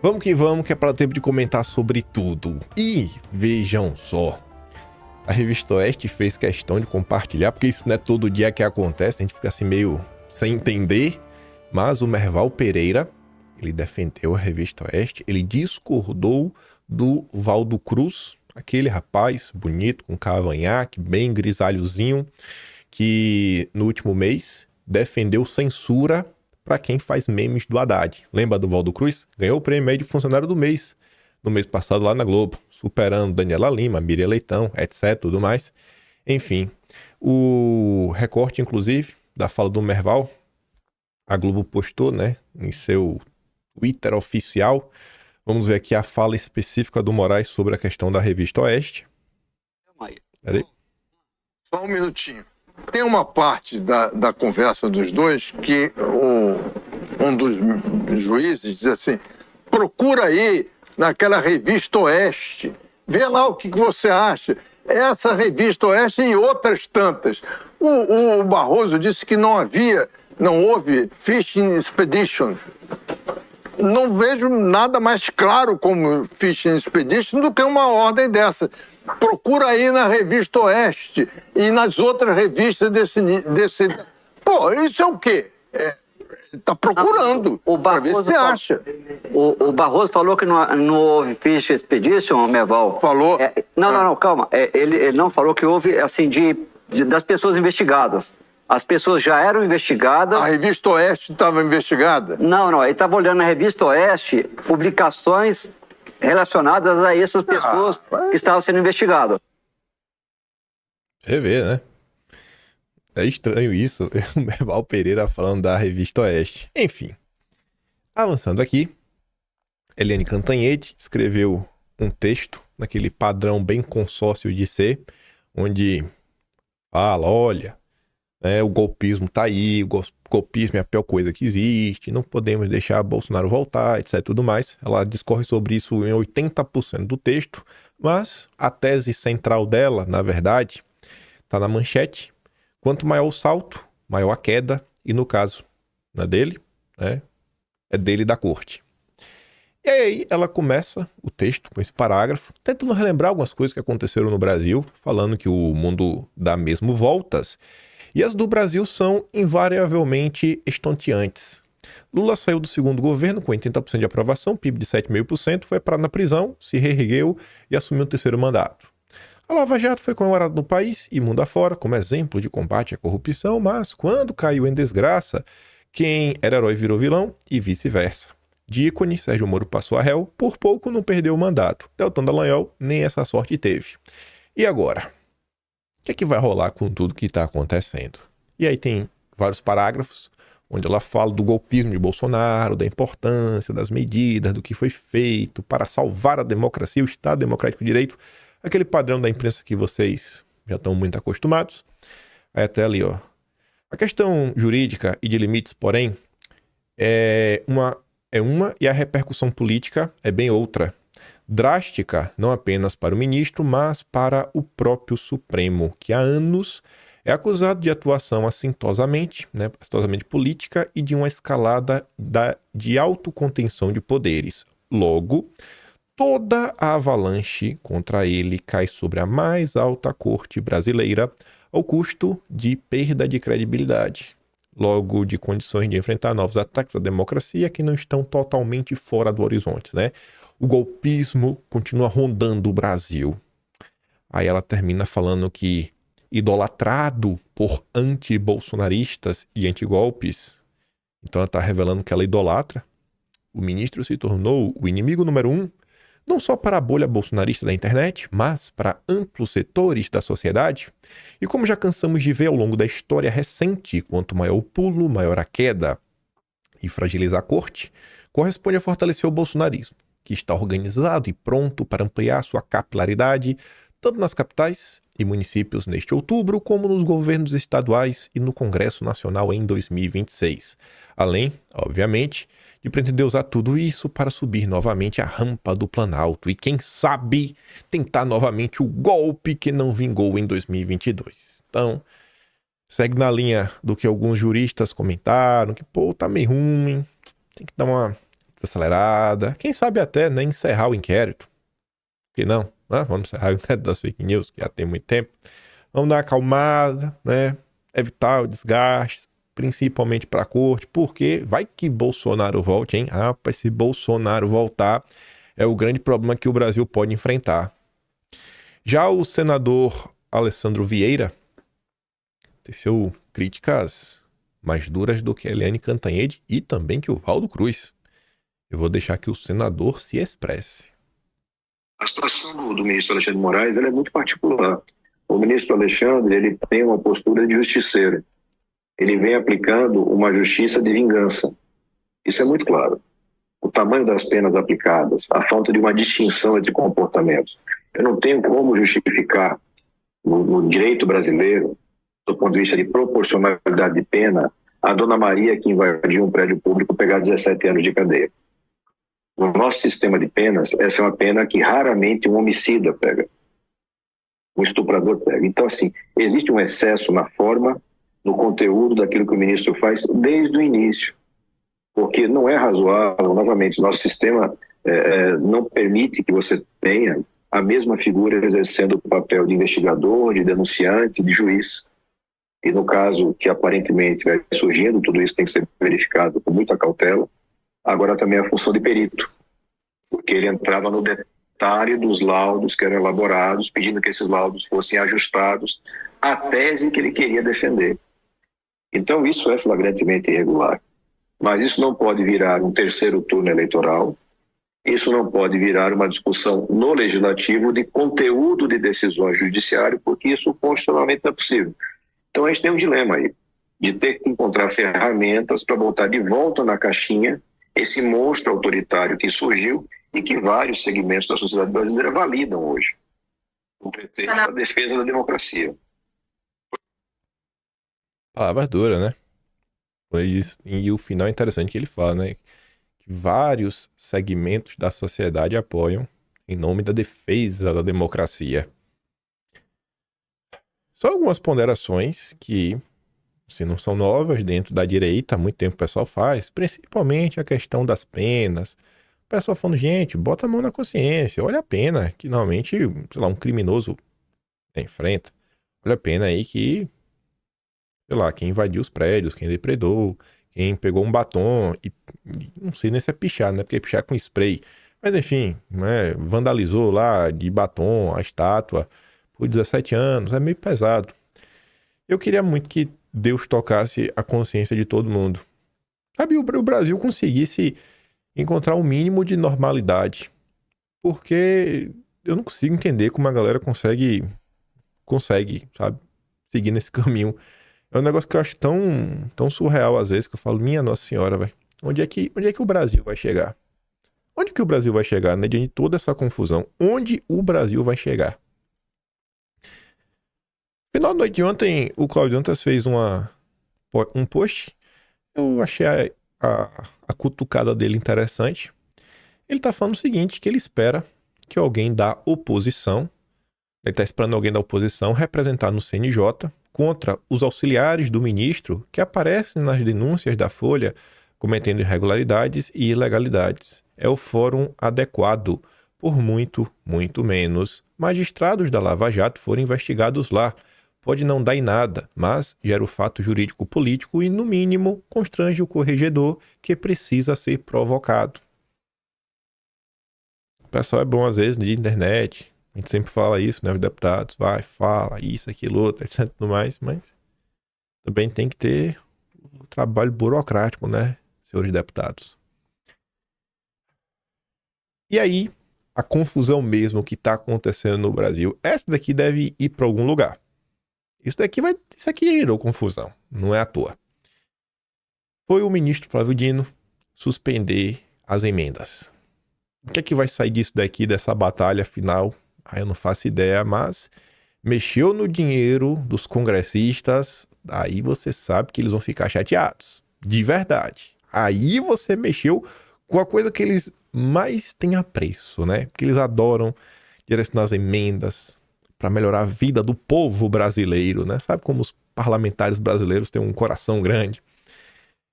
Vamos, que é para tempo de comentar sobre tudo. E vejam só, a Revista Oeste fez questão de compartilhar, porque isso não é todo dia que acontece, a gente fica assim meio sem entender, mas o Merval Pereira, ele defendeu a Revista Oeste, ele discordou do Valdo Cruz, aquele rapaz bonito, com cavanhaque, bem grisalhozinho, que no último mês defendeu censura para quem faz memes do Haddad. Lembra do Valdo Cruz? Ganhou o prêmio aí de funcionário do mês, no mês passado lá na Globo, superando Daniela Lima, Miriam Leitão, etc, tudo mais. Enfim, o recorte, inclusive, da fala do Merval, a Globo postou, né, em seu Twitter oficial. Vamos ver aqui a fala específica do Moraes sobre a questão da Revista Oeste. Peraí. Só um minutinho. Tem uma parte da conversa dos dois que um dos juízes diz assim: procura aí naquela Revista Oeste, vê lá o que você acha. Essa Revista Oeste e outras tantas. O Barroso disse que não houve Fishing Expedition. Não vejo nada mais claro como Fishing Expedition do que uma ordem dessa. Procura aí na Revista Oeste e nas outras revistas desse... Pô, isso é o quê? Tá procurando para ver se acha. O Barroso falou que não houve Fishing Expedition, Merval. Falou? Não, calma. Ele não falou que houve, assim, das pessoas investigadas. As pessoas já eram investigadas. A Revista Oeste estava investigada? Não. Ele estava olhando na Revista Oeste publicações relacionadas a essas pessoas que estavam sendo investigadas. Você vê, né? É estranho isso, o Merval Pereira falando da Revista Oeste. Enfim, avançando aqui, Eliane Cantanhede escreveu um texto naquele padrão bem consórcio de ser, onde fala, olha, o golpismo tá aí, o golpismo é a pior coisa que existe, não podemos deixar Bolsonaro voltar, etc, tudo mais. Ela discorre sobre isso em 80% do texto, mas a tese central dela, na verdade, tá na manchete. Quanto maior o salto, maior a queda, e no caso, não é dele, né? É dele e da corte. E aí ela começa o texto com esse parágrafo, tentando relembrar algumas coisas que aconteceram no Brasil, falando que o mundo dá mesmo voltas, e as do Brasil são invariavelmente estonteantes. Lula saiu do segundo governo com 80% de aprovação, PIB de 7,5%, foi parado na prisão, se reergueu e assumiu o terceiro mandato. A Lava Jato foi comemorada no país e mundo afora como exemplo de combate à corrupção, mas quando caiu em desgraça, quem era herói virou vilão e vice-versa. De ícone, Sérgio Moro passou a réu, por pouco não perdeu o mandato. Deltan Dallagnol nem essa sorte teve. E agora? O que é que vai rolar com tudo que está acontecendo? E aí tem vários parágrafos onde ela fala do golpismo de Bolsonaro, da importância das medidas, do que foi feito para salvar a democracia, o Estado Democrático de Direito, aquele padrão da imprensa que vocês já estão muito acostumados. Aí até ali, ó. A questão jurídica e de limites, porém, é uma e a repercussão política é bem outra. Drástica, não apenas para o ministro, mas para o próprio Supremo, que há anos é acusado de atuação assintosamente política e de uma escalada de autocontenção de poderes. Logo, toda a avalanche contra ele cai sobre a mais alta corte brasileira, ao custo de perda de credibilidade, logo de condições de enfrentar novos ataques à democracia que não estão totalmente fora do horizonte, né? O golpismo continua rondando o Brasil. Aí ela termina falando que, idolatrado por anti-bolsonaristas e antigolpes, então ela está revelando que ela idolatra, o ministro se tornou o inimigo número 1, não só para a bolha bolsonarista da internet, mas para amplos setores da sociedade. E como já cansamos de ver ao longo da história recente, quanto maior o pulo, maior a queda. E fragilizar a corte corresponde a fortalecer o bolsonarismo, que está organizado e pronto para ampliar sua capilaridade, tanto nas capitais e municípios neste outubro, como nos governos estaduais e no Congresso Nacional em 2026. Além, obviamente, de pretender usar tudo isso para subir novamente a rampa do Planalto e, quem sabe, tentar novamente o golpe que não vingou em 2022. Então, segue na linha do que alguns juristas comentaram, que, tá meio ruim, tem que dar uma desacelerada. Quem sabe até, né, encerrar o inquérito. Por que não? Vamos encerrar o inquérito das fake news, que já tem muito tempo. Vamos dar uma acalmada, né? Evitar o desgaste, principalmente para a corte, porque vai que Bolsonaro volte, hein? Rapaz, se Bolsonaro voltar, é o grande problema que o Brasil pode enfrentar. Já o senador Alessandro Vieira teceu críticas mais duras do que a Eliane Cantanhede e também que o Valdo Cruz. Eu vou deixar que o senador se expresse. A situação do ministro Alexandre de Moraes ela é muito particular. O ministro Alexandre ele tem uma postura de justiceiro. Ele vem aplicando uma justiça de vingança. Isso é muito claro. O tamanho das penas aplicadas, a falta de uma distinção entre comportamentos. Eu não tenho como justificar no direito brasileiro, do ponto de vista de proporcionalidade de pena, a dona Maria que invadiu um prédio público pegar 17 anos de cadeia. No nosso sistema de penas, essa é uma pena que raramente um homicida pega. Um estuprador pega. Então, assim, existe um excesso na forma, no conteúdo daquilo que o ministro faz desde o início. Porque não é razoável, novamente, nosso sistema não permite que você tenha a mesma figura exercendo o papel de investigador, de denunciante, de juiz. E no caso que aparentemente vai surgindo, tudo isso tem que ser verificado com muita cautela, agora também a função de perito, porque ele entrava no detalhe dos laudos que eram elaborados, pedindo que esses laudos fossem ajustados à tese que ele queria defender. Então isso é flagrantemente irregular. Mas isso não pode virar um terceiro turno eleitoral, isso não pode virar uma discussão no legislativo de conteúdo de decisões judiciárias, porque isso constitucionalmente não é possível. Então a gente tem um dilema aí, de ter que encontrar ferramentas para botar de volta na caixinha esse monstro autoritário que surgiu e que vários segmentos da sociedade brasileira validam hoje, com pretexto da defesa da democracia. Palavra dura, né? E o final é interessante que ele fala, né? Que vários segmentos da sociedade apoiam em nome da defesa da democracia. Só algumas ponderações que, se não são novas dentro da direita, há muito tempo o pessoal faz, principalmente a questão das penas. O pessoal falando, gente, bota a mão na consciência, olha a pena que normalmente, sei lá, um criminoso enfrenta. Olha a pena aí que, sei lá, quem invadiu os prédios, quem depredou, quem pegou um batom, e não sei nem se é pichar, né? Porque pichar com spray. Mas enfim, né? Vandalizou lá de batom a estátua por 17 anos, é meio pesado. Eu queria muito que Deus tocasse a consciência de todo mundo. Sabe, o Brasil conseguisse encontrar um mínimo de normalidade. Porque eu não consigo entender como a galera consegue, sabe, seguir nesse caminho. É um negócio que eu acho tão surreal às vezes, que eu falo, minha Nossa Senhora, velho. Onde é que o Brasil vai chegar? Onde que o Brasil vai chegar, né? Diante de toda essa confusão. Onde o Brasil vai chegar? No final da noite de ontem, o Cláudio Dantas fez um post. Eu achei a cutucada dele interessante. Ele tá falando o seguinte, que ele espera que alguém da oposição, ele tá esperando alguém da oposição representar no CNJ contra os auxiliares do ministro que aparecem nas denúncias da Folha cometendo irregularidades e ilegalidades. É o fórum adequado. Por muito, muito menos magistrados da Lava Jato foram investigados lá. Pode não dar em nada, mas gera o fato jurídico político e, no mínimo, constrange o corregedor que precisa ser provocado. O pessoal é bom, às vezes, de internet. A gente sempre fala isso, né? Os deputados fala isso, aquilo, outro, etc. Tudo mais, mas também tem que ter o trabalho burocrático, né, senhores deputados? E aí, a confusão mesmo que está acontecendo no Brasil, essa daqui deve ir para algum lugar. Isso aqui gerou confusão, não é à toa. Foi o ministro Flávio Dino suspender as emendas. O que é que vai sair disso daqui, dessa batalha final? Eu não faço ideia, mas mexeu no dinheiro dos congressistas, aí você sabe que eles vão ficar chateados. De verdade. Aí você mexeu com a coisa que eles mais têm apreço, né? Porque eles adoram direcionar as emendas para melhorar a vida do povo brasileiro, né? Sabe como os parlamentares brasileiros têm um coração grande?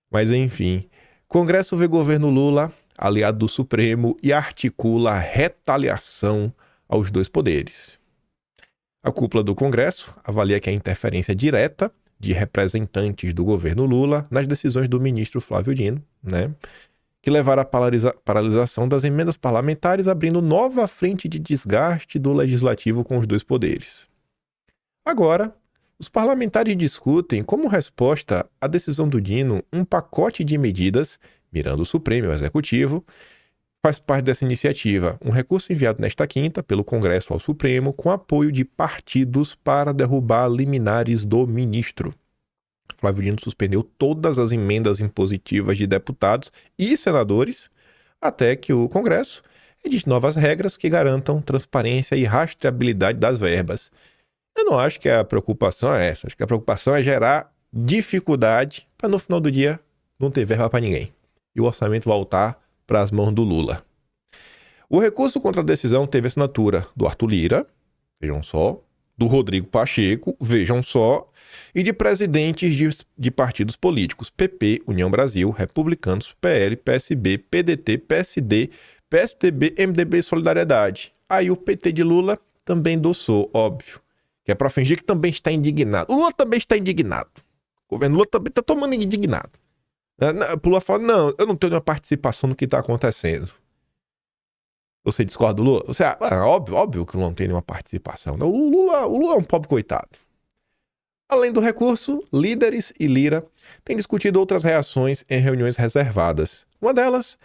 Mas enfim, Congresso vê governo Lula aliado do Supremo, e articula a retaliação aos dois poderes. A cúpula do Congresso avalia que a interferência direta de representantes do governo Lula nas decisões do ministro Flávio Dino, né, que levaram à paralisação das emendas parlamentares, abrindo nova frente de desgaste do legislativo com os dois poderes. Agora, os parlamentares discutem, como resposta à decisão do Dino, um pacote de medidas, mirando o Supremo e o Executivo. Faz parte dessa iniciativa um recurso enviado nesta quinta pelo Congresso ao Supremo com apoio de partidos para derrubar liminares do ministro. Flávio Dino suspendeu todas as emendas impositivas de deputados e senadores até que o Congresso edite novas regras que garantam transparência e rastreabilidade das verbas. Eu não acho que a preocupação é essa. Acho que a preocupação é gerar dificuldade para no final do dia não ter verba para ninguém e o orçamento voltar para as mãos do Lula. O recurso contra a decisão teve assinatura do Arthur Lira, vejam só, do Rodrigo Pacheco, vejam só, e de presidentes de partidos políticos, PP, União Brasil, Republicanos, PL, PSB, PDT, PSD, PSDB, MDB e Solidariedade. Aí o PT de Lula também endossou, óbvio, que é para fingir que também está indignado. O Lula também está indignado. O governo Lula também está tomando indignado. O Lula fala, não, eu não tenho nenhuma participação no que está acontecendo. Você discorda do Lula? Você, óbvio que o Lula não tem nenhuma participação. Não, o Lula é um pobre coitado. Além do recurso, líderes e Lira têm discutido outras reações em reuniões reservadas. Uma delas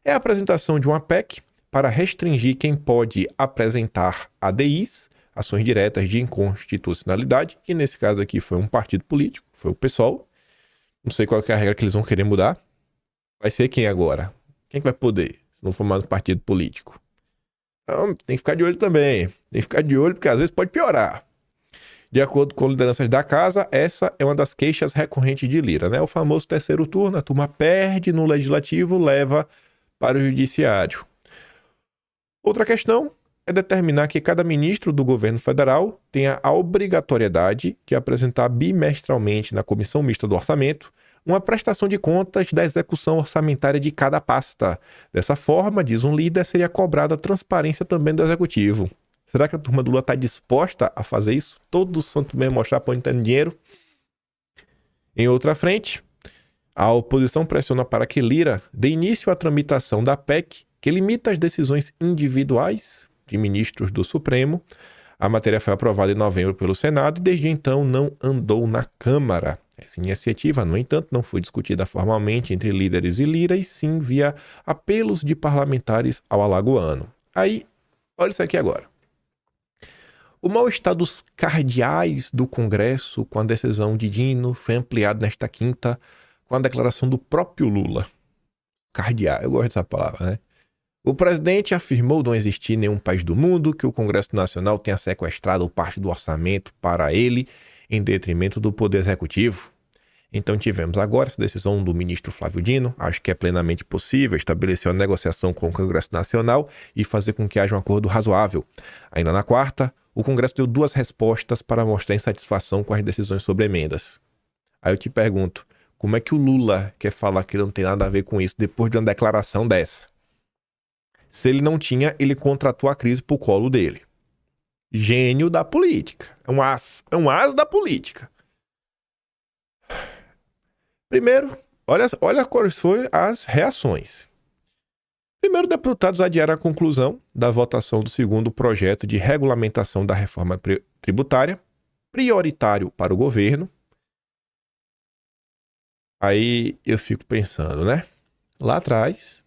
é a apresentação de uma PEC para restringir quem pode apresentar ADIs, ações diretas de inconstitucionalidade, que nesse caso aqui foi um partido político, foi o PSOL. Não sei qual que é a regra que eles vão querer mudar. Vai ser quem agora? Quem que vai poder, se não for mais um partido político? Então, tem que ficar de olho também. Tem que ficar de olho porque às vezes pode piorar. De acordo com lideranças da casa, essa é uma das queixas recorrentes de Lira, né? O famoso terceiro turno, a turma perde no legislativo, leva para o judiciário. Outra questão é determinar que cada ministro do governo federal tenha a obrigatoriedade de apresentar bimestralmente na Comissão Mista do Orçamento uma prestação de contas da execução orçamentária de cada pasta. Dessa forma, diz um líder, seria cobrada a transparência também do Executivo. Será que a turma do Lula está disposta a fazer isso? Todo santo mês mostrar para onde está indo dinheiro? Em outra frente, a oposição pressiona para que Lira dê início à tramitação da PEC, que limita as decisões individuais de ministros do Supremo. A matéria foi aprovada em novembro pelo Senado e desde então não andou na Câmara. Essa iniciativa, no entanto, não foi discutida formalmente entre líderes e Lira, e sim via apelos de parlamentares ao alagoano. Aí, olha isso aqui agora. O mal-estar dos cardeais do Congresso com a decisão de Dino foi ampliado nesta quinta com a declaração do próprio Lula. Cardeal, eu gosto dessa palavra, né? O presidente afirmou não existir nenhum país do mundo que o Congresso Nacional tenha sequestrado parte do orçamento para ele em detrimento do Poder Executivo. Então tivemos agora essa decisão do ministro Flávio Dino. Acho que é plenamente possível estabelecer uma negociação com o Congresso Nacional e fazer com que haja um acordo razoável. Ainda na quarta, o Congresso deu duas respostas para mostrar insatisfação com as decisões sobre emendas. Aí eu te pergunto, como é que o Lula quer falar que não tem nada a ver com isso depois de uma declaração dessa? Se ele não tinha, ele contratou a crise pro colo dele. Gênio da política. É um as da política. Primeiro, olha quais foram as reações. Primeiro, deputados adiaram a conclusão da votação do segundo projeto de regulamentação da reforma tributária, prioritário para o governo. Aí eu fico pensando, né? Lá atrás,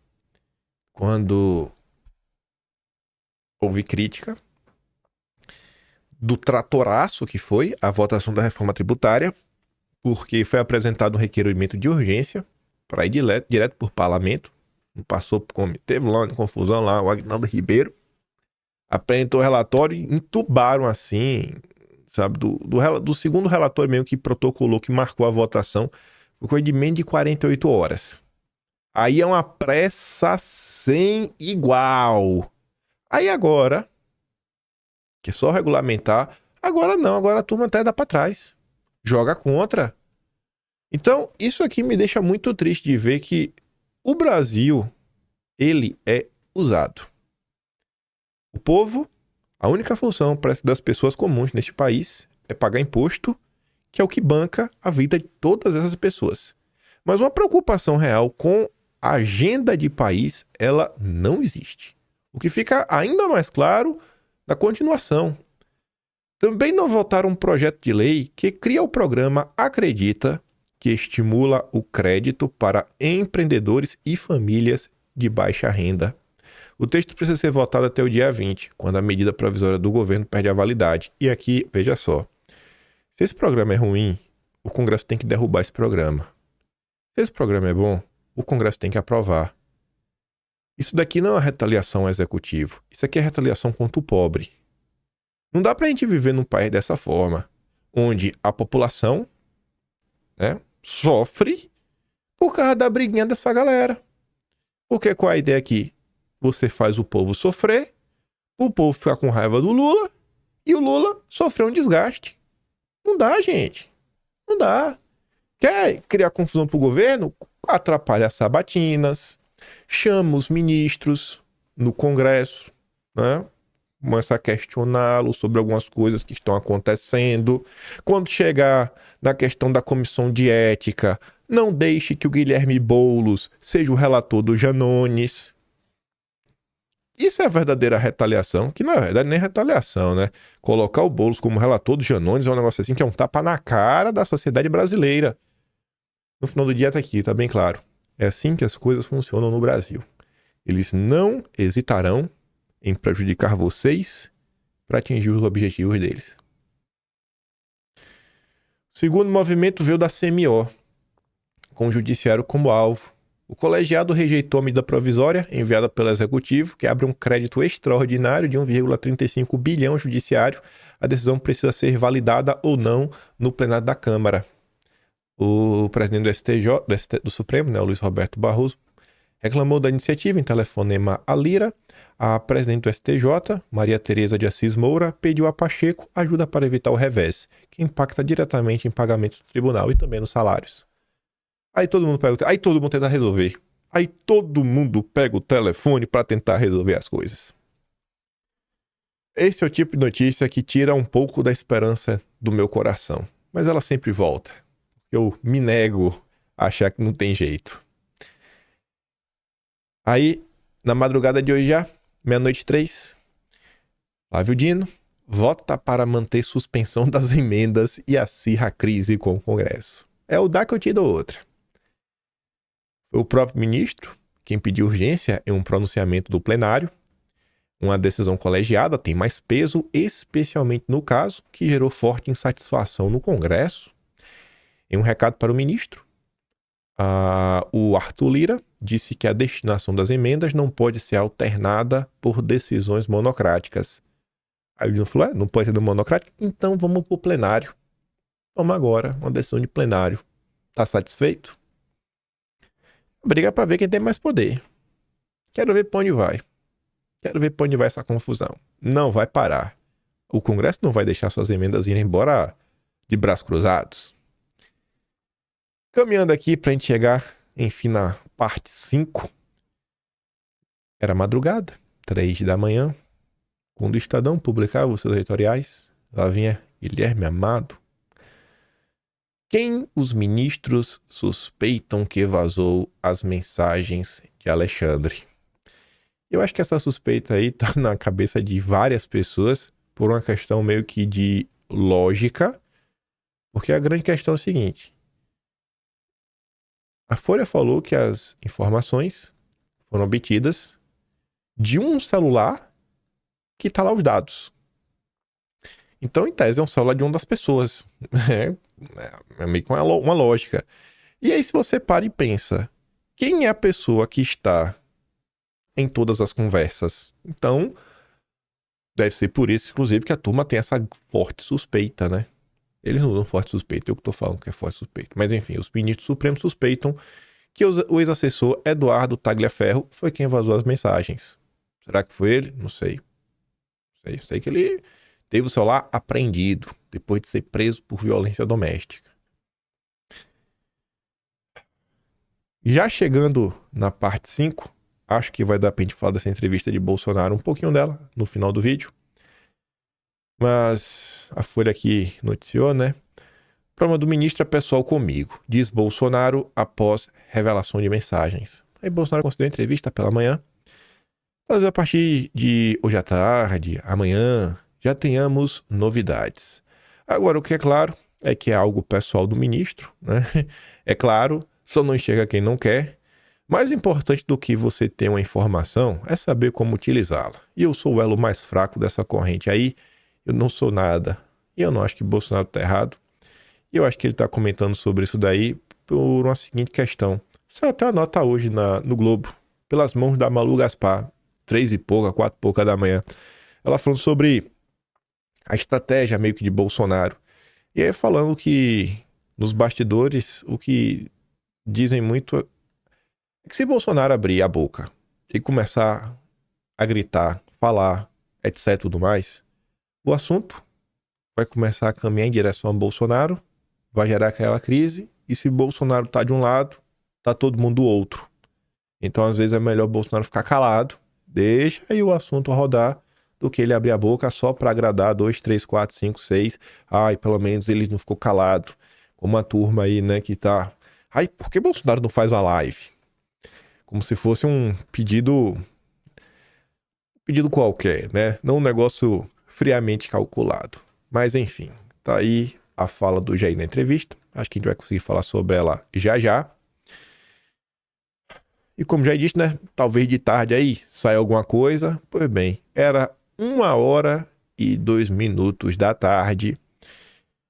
quando houve crítica do tratoraço que foi a votação da reforma tributária, porque foi apresentado um requerimento de urgência para ir direto por parlamento, não passou por comitê, teve lá uma confusão lá, o Aguinaldo Ribeiro apresentou o relatório e entubaram assim, sabe, do segundo relatório mesmo que protocolou, que marcou a votação, foi de menos de 48 horas. Aí é uma pressa sem igual. Aí agora, que é só regulamentar, agora não, agora a turma até dá para trás. Joga contra. Então, isso aqui me deixa muito triste de ver que o Brasil ele é usado. O povo, a única função das pessoas comuns neste país é pagar imposto, que é o que banca a vida de todas essas pessoas. Mas uma preocupação real com a agenda de país, ela não existe. O que fica ainda mais claro na continuação. Também não votaram um projeto de lei que cria o programa Acredita, que estimula o crédito para empreendedores e famílias de baixa renda. O texto precisa ser votado até o dia 20, quando a medida provisória do governo perde a validade. E aqui, veja só, se esse programa é ruim, o Congresso tem que derrubar esse programa. Se esse programa é bom, o Congresso tem que aprovar. Isso daqui não é uma retaliação ao executivo. Isso aqui é retaliação contra o pobre. Não dá pra gente viver num país dessa forma, onde a população, né, sofre por causa da briguinha dessa galera. Porque qual é a ideia aqui? Você faz o povo sofrer, o povo ficar com raiva do Lula e o Lula sofrer um desgaste. Não dá, gente. Não dá. Quer criar confusão pro governo? Atrapalha as sabatinas, chama os ministros no Congresso, né? Começa a questioná-lo sobre algumas coisas que estão acontecendo. Quando chegar na questão da comissão de ética, não deixe que o Guilherme Boulos seja o relator do Janones. Isso é verdadeira retaliação, que na verdade nem retaliação, né? Colocar o Boulos como relator do Janones é um negócio assim que é um tapa na cara da sociedade brasileira. No final do dia tá aqui, tá bem claro. É assim que as coisas funcionam no Brasil. Eles não hesitarão em prejudicar vocês para atingir os objetivos deles. O segundo movimento veio da CMO, com o judiciário como alvo. O colegiado rejeitou a medida provisória enviada pelo executivo, que abre um crédito extraordinário de 1,35 bilhão ao judiciário. A decisão precisa ser validada ou não no plenário da Câmara. O presidente do STJ, do Supremo, né, o Luiz Roberto Barroso, reclamou da iniciativa em telefonema à Lira. A presidente do STJ, Maria Tereza de Assis Moura, pediu a Pacheco ajuda para evitar o revés, que impacta diretamente em pagamentos do tribunal e também nos salários. Aí todo mundo tenta resolver. Aí todo mundo pega o telefone para tentar resolver as coisas. Esse é o tipo de notícia que tira um pouco da esperança do meu coração. Mas ela sempre volta. Eu me nego a achar que não tem jeito. Aí, na madrugada de hoje já, 00:03, Flávio Dino vota para manter suspensão das emendas e acirra a crise com o Congresso. É o dá que eu te dou outra. Foi o próprio ministro quem pediu urgência em um pronunciamento do plenário. Uma decisão colegiada tem mais peso, especialmente no caso que gerou forte insatisfação no Congresso. Em um recado para o ministro, o Arthur Lira disse que a destinação das emendas não pode ser alternada por decisões monocráticas. Aí o Dino falou, não pode ser monocrática? Então vamos para o plenário. Toma agora uma decisão de plenário. Tá satisfeito? Briga para ver quem tem mais poder. Quero ver para onde vai. Quero ver para onde vai essa confusão. Não vai parar. O Congresso não vai deixar suas emendas irem embora de braços cruzados. Caminhando aqui para a gente chegar, enfim, na parte 5. Era madrugada, 3 da manhã, quando o Estadão publicava os seus editoriais. Lá vinha Guilherme Amado. Quem os ministros suspeitam que vazou as mensagens de Alexandre? Eu acho que essa suspeita aí tá na cabeça de várias pessoas por uma questão meio que de lógica, porque a grande questão é o seguinte: a Folha falou que as informações foram obtidas de um celular que tá lá os dados. Então, em tese, é um celular de uma das pessoas. É meio que uma lógica. E aí, se você para e pensa, quem é a pessoa que está em todas as conversas? Então, deve ser por isso, inclusive, que a turma tem essa forte suspeita, né? Eles não usam forte suspeita, eu que tô falando que é forte suspeita. Mas enfim, os ministros supremos suspeitam que o ex-assessor Eduardo Tagliaferro foi quem vazou as mensagens. Será que foi ele? Não sei. Sei que ele teve o celular apreendido depois de ser preso por violência doméstica. Já chegando na parte 5, Acho que vai dar pra gente falar dessa entrevista de Bolsonaro, um pouquinho dela, no final do vídeo. Mas a Folha aqui noticiou, né? Problema do ministro é pessoal comigo, diz Bolsonaro após revelação de mensagens. Aí Bolsonaro concedeu a entrevista pela manhã. Talvez a partir de hoje à tarde, amanhã, já tenhamos novidades. Agora, o que é claro é que é algo pessoal do ministro, né? É claro, só não enxerga quem não quer. Mais importante do que você ter uma informação é saber como utilizá-la. E eu sou o elo mais fraco dessa corrente aí. Eu não sou nada. E eu não acho que Bolsonaro está errado. E eu acho que ele está comentando sobre isso daí por uma seguinte questão. Saiu até uma nota hoje no Globo, pelas mãos da Malu Gaspar, 3 e pouca, 4 e pouca da manhã. Ela falando sobre a estratégia meio que de Bolsonaro. E aí falando que nos bastidores, o que dizem muito é que se Bolsonaro abrir a boca e começar a gritar, falar, etc. tudo mais, o assunto vai começar a caminhar em direção a Bolsonaro, vai gerar aquela crise, e se Bolsonaro tá de um lado, tá todo mundo do outro. Então, às vezes, é melhor Bolsonaro ficar calado, deixa aí o assunto rodar, do que ele abrir a boca só pra agradar 2, 3, 4, 5, 6. Ai, pelo menos ele não ficou calado. Como uma turma aí, né, que tá... Ai, por que Bolsonaro não faz uma live? Como se fosse um pedido qualquer, né? Não um negócio friamente calculado. Mas, enfim, tá aí a fala do Jair na entrevista. Acho que a gente vai conseguir falar sobre ela já já. E como já disse, né? Talvez de tarde aí saia alguma coisa. Pois bem, era 1h02 da tarde.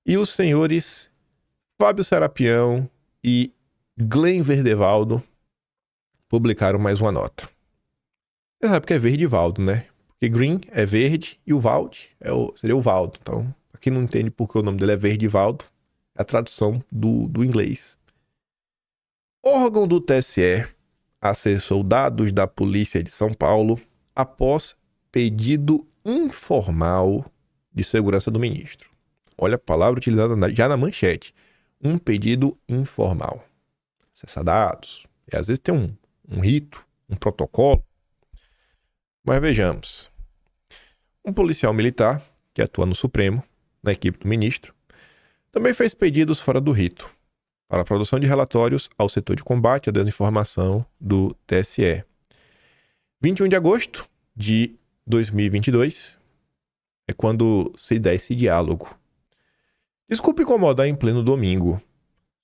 E os senhores Fábio Serapião e Glenn Verdevaldo publicaram mais uma nota. Você sabe que é Verdevaldo, né? Porque Green é verde e o Vald seria o Valdo. Então, pra quem não entende por que o nome dele é Verdevaldo, é a tradução do inglês. Órgão do TSE acessou dados da Polícia de São Paulo após pedido informal de segurança do ministro. Olha a palavra utilizada já na manchete. Um pedido informal. Acessar dados. E às vezes tem um rito, um protocolo. Mas vejamos. Um policial militar, que atua no Supremo, na equipe do ministro, também fez pedidos fora do rito para a produção de relatórios ao setor de combate à desinformação do TSE. 21 de agosto de 2022 é quando se dá esse diálogo. Desculpe incomodar em pleno domingo.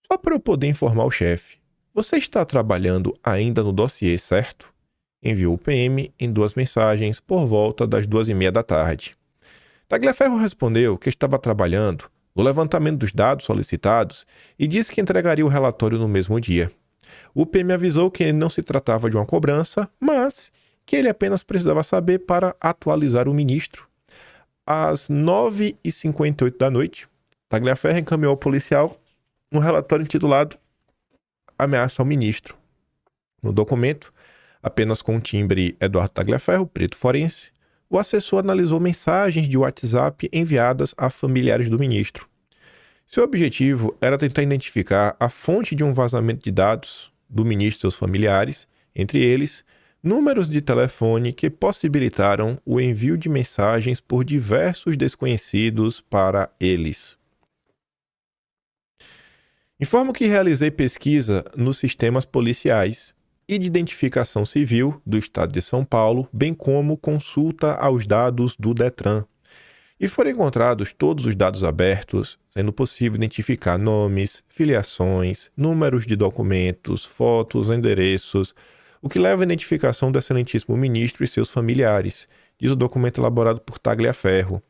Só para eu poder informar o chefe. Você está trabalhando ainda no dossiê, certo? Enviou o PM em 2 mensagens por volta das 2h30 da tarde. Tagliaferro respondeu que estava trabalhando no levantamento dos dados solicitados e disse que entregaria o relatório no mesmo dia. O PM avisou que não se tratava de uma cobrança, mas que ele apenas precisava saber para atualizar o ministro. Às 9h58 da noite, Tagliaferro encaminhou ao policial um relatório intitulado Ameaça ao Ministro. No documento, apenas com o timbre Eduardo Tagliaferro, preto forense, o assessor analisou mensagens de WhatsApp enviadas a familiares do ministro. Seu objetivo era tentar identificar a fonte de um vazamento de dados do ministro e seus familiares, entre eles, números de telefone que possibilitaram o envio de mensagens por diversos desconhecidos para eles. Informo que realizei pesquisa nos sistemas policiais e de identificação civil do Estado de São Paulo, bem como consulta aos dados do Detran. E foram encontrados todos os dados abertos, sendo possível identificar nomes, filiações, números de documentos, fotos, endereços, o que leva à identificação do excelentíssimo ministro e seus familiares, diz o documento elaborado por Tagliaferro.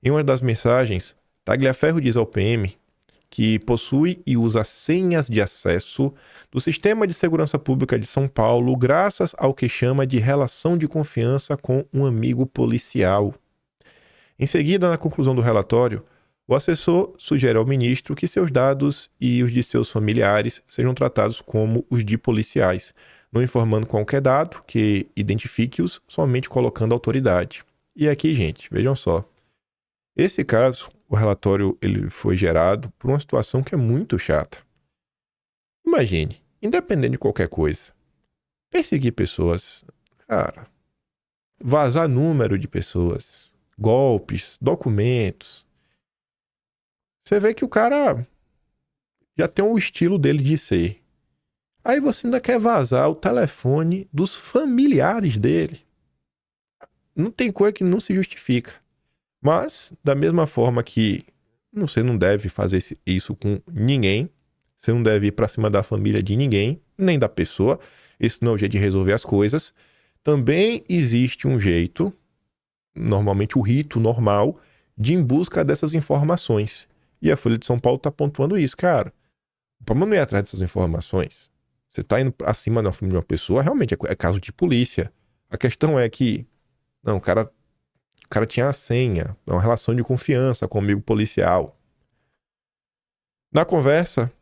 Em uma das mensagens, Tagliaferro diz ao PM que possui e usa senhas de acesso do Sistema de Segurança Pública de São Paulo graças ao que chama de relação de confiança com um amigo policial. Em seguida, na conclusão do relatório, o assessor sugere ao ministro que seus dados e os de seus familiares sejam tratados como os de policiais, não informando qualquer dado que identifique-os, somente colocando autoridade. E aqui, gente, vejam só. Esse caso, o relatório ele foi gerado por uma situação que é muito chata. Imagine, independente de qualquer coisa, perseguir pessoas, cara, vazar número de pessoas, golpes, documentos. Você vê que o cara já tem um estilo dele de ser. Aí você ainda quer vazar o telefone dos familiares dele. Não tem coisa que não se justifica. Mas, da mesma forma que você não deve fazer isso com ninguém, você não deve ir pra cima da família de ninguém, nem da pessoa. Esse não é o jeito de resolver as coisas. Também existe um jeito, normalmente o rito normal, de ir em busca dessas informações. E a Folha de São Paulo tá pontuando isso, cara. O problema não é ir atrás dessas informações. Você tá indo acima de uma pessoa, realmente é caso de polícia. A questão é que, não, o cara tinha a senha, uma relação de confiança com o amigo policial. Na conversa,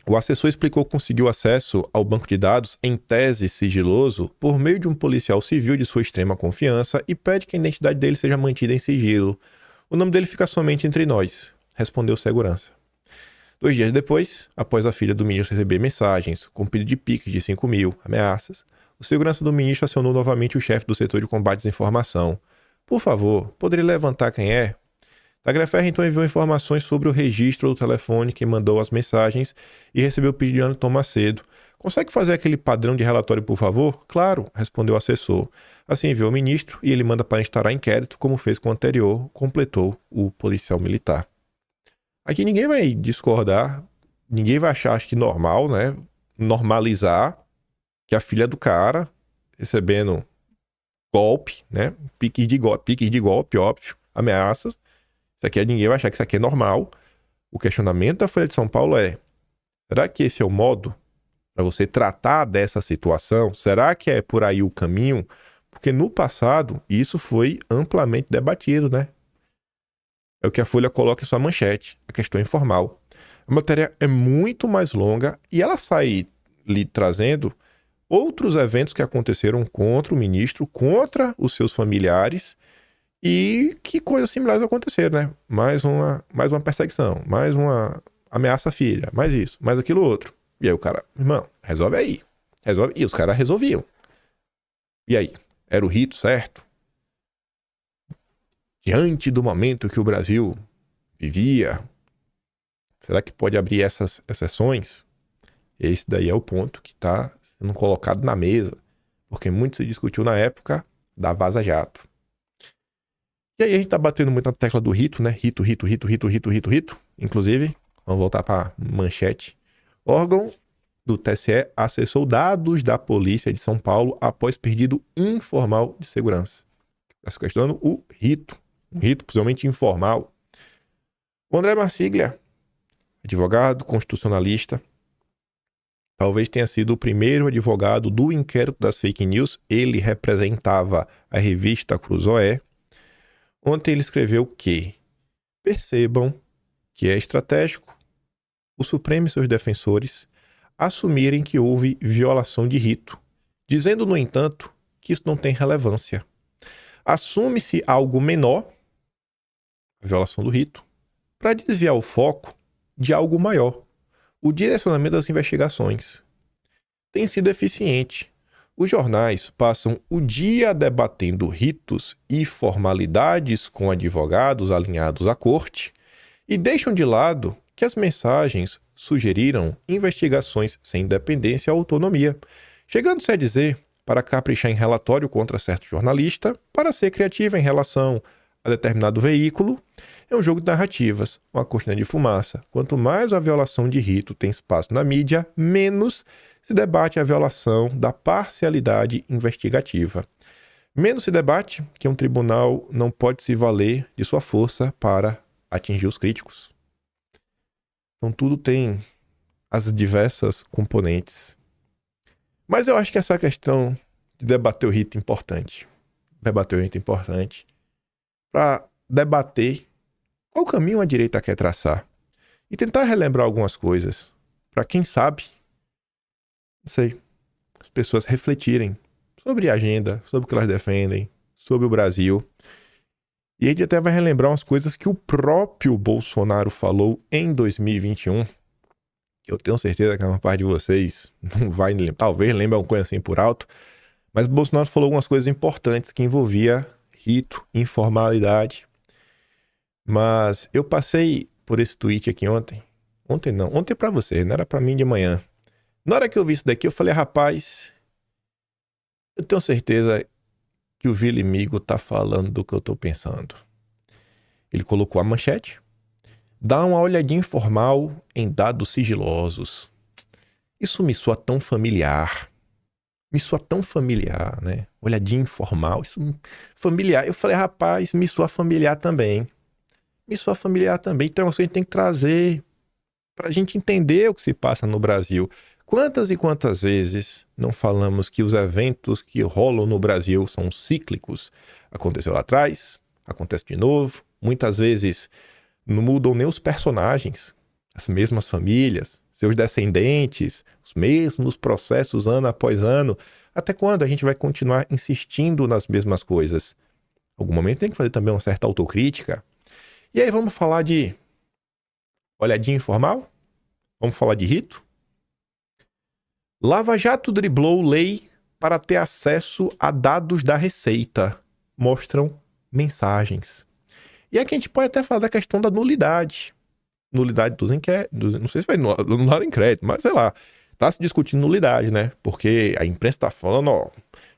o assessor explicou que conseguiu acesso ao banco de dados, em tese sigiloso, por meio de um policial civil de sua extrema confiança e pede que a identidade dele seja mantida em sigilo. O nome dele fica somente entre nós, respondeu o segurança. 2 dias depois, após a filha do ministro receber mensagens com pedido de Pix de 5 mil, ameaças, o segurança do ministro acionou novamente o chefe do setor de combate à desinformação. Por favor, poderia levantar quem é? Tagliaferri então enviou informações sobre o registro do telefone que mandou as mensagens e recebeu o pedido de Anderton Macedo. Consegue fazer aquele padrão de relatório, por favor? Claro, respondeu o assessor. Assim enviou o ministro e ele manda para instaurar inquérito, como fez com o anterior, completou o policial militar. Aqui ninguém vai discordar, ninguém vai achar, acho que normal, né? Normalizar que a filha do cara recebendo golpe, né? Piques de golpe, óbvio, ameaças. Isso aqui ninguém vai achar que isso aqui é normal. O questionamento da Folha de São Paulo é: será que esse é o modo para você tratar dessa situação? Será que é por aí o caminho? Porque no passado isso foi amplamente debatido, né? É o que a Folha coloca em sua manchete, a questão informal. A matéria é muito mais longa e ela sai lhe trazendo outros eventos que aconteceram contra o ministro, contra os seus familiares e que coisas similares aconteceram, né? Mais uma perseguição, mais uma ameaça à filha, mais isso, mais aquilo outro. E aí o cara, irmão, resolve aí. Resolve. E os caras resolviam. E aí? Era o rito certo? Diante do momento que o Brasil vivia, será que pode abrir essas exceções? Esse daí é o ponto que está sendo colocado na mesa, porque muito se discutiu na época da Vaza Jato. E aí a gente está batendo muito na tecla do rito, né? Rito. Inclusive, vamos voltar para manchete. Órgão do TSE acessou dados da Polícia de São Paulo após pedido informal de segurança. Está se questionando o rito. Um rito possivelmente informal. O André Marsiglia, advogado constitucionalista, talvez tenha sido o primeiro advogado do inquérito das fake news. Ele representava a revista Cruzoé. Ontem ele escreveu que percebam que é estratégico o Supremo e seus defensores assumirem que houve violação de rito, dizendo, no entanto, que isso não tem relevância. Assume-se algo menor, a violação do rito, para desviar o foco de algo maior, o direcionamento das investigações. Tem sido eficiente. Os jornais passam o dia debatendo ritos e formalidades com advogados alinhados à corte e deixam de lado que as mensagens sugeriram investigações sem independência ou autonomia, chegando-se a dizer, para caprichar em relatório contra certo jornalista, para ser criativa em relação a determinado veículo, é um jogo de narrativas, uma cortina de fumaça. Quanto mais a violação de rito tem espaço na mídia, menos se debate a violação da parcialidade investigativa. Menos se debate que um tribunal não pode se valer de sua força para atingir os críticos. Então tudo tem as diversas componentes. Mas eu acho que essa questão de debater o rito é importante. Para debater qual caminho a direita quer traçar. E tentar relembrar algumas coisas. Para quem sabe, não sei, as pessoas refletirem sobre a agenda, sobre o que elas defendem, sobre o Brasil. E a gente até vai relembrar umas coisas que o próprio Bolsonaro falou em 2021, que eu tenho certeza que a maior parte de vocês não vai lembrar, talvez lembre alguma coisa assim por alto, mas o Bolsonaro falou algumas coisas importantes que envolvia rito, informalidade. Mas eu passei por esse tweet aqui ontem. Ontem pra você, não era pra mim de manhã. Na hora que eu vi isso daqui, eu falei, rapaz, eu tenho certeza que o Vila Migo tá falando do que eu tô pensando. Ele colocou a manchete. Dá uma olhadinha informal em dados sigilosos. Isso me soa tão familiar. Me soa tão familiar, né? Olhadinha informal. Isso familiar. Eu falei, rapaz, me soa familiar também. Me soa familiar também. Então a gente tem que trazer pra gente entender o que se passa no Brasil. Quantas e quantas vezes não falamos que os eventos que rolam no Brasil são cíclicos? Aconteceu lá atrás, acontece de novo. Muitas vezes não mudam nem os personagens, as mesmas famílias, seus descendentes, os mesmos processos ano após ano. Até quando a gente vai continuar insistindo nas mesmas coisas? Em algum momento tem que fazer também uma certa autocrítica. E aí vamos falar de olhadinha informal? Vamos falar de rito? Lava Jato driblou lei para ter acesso a dados da Receita. Mostram mensagens. E aqui a gente pode até falar da questão da nulidade. Nulidade dos inquéritos. Não sei se vai anular inquérito, mas sei lá. Tá se discutindo nulidade, né? Porque a imprensa tá falando, ó,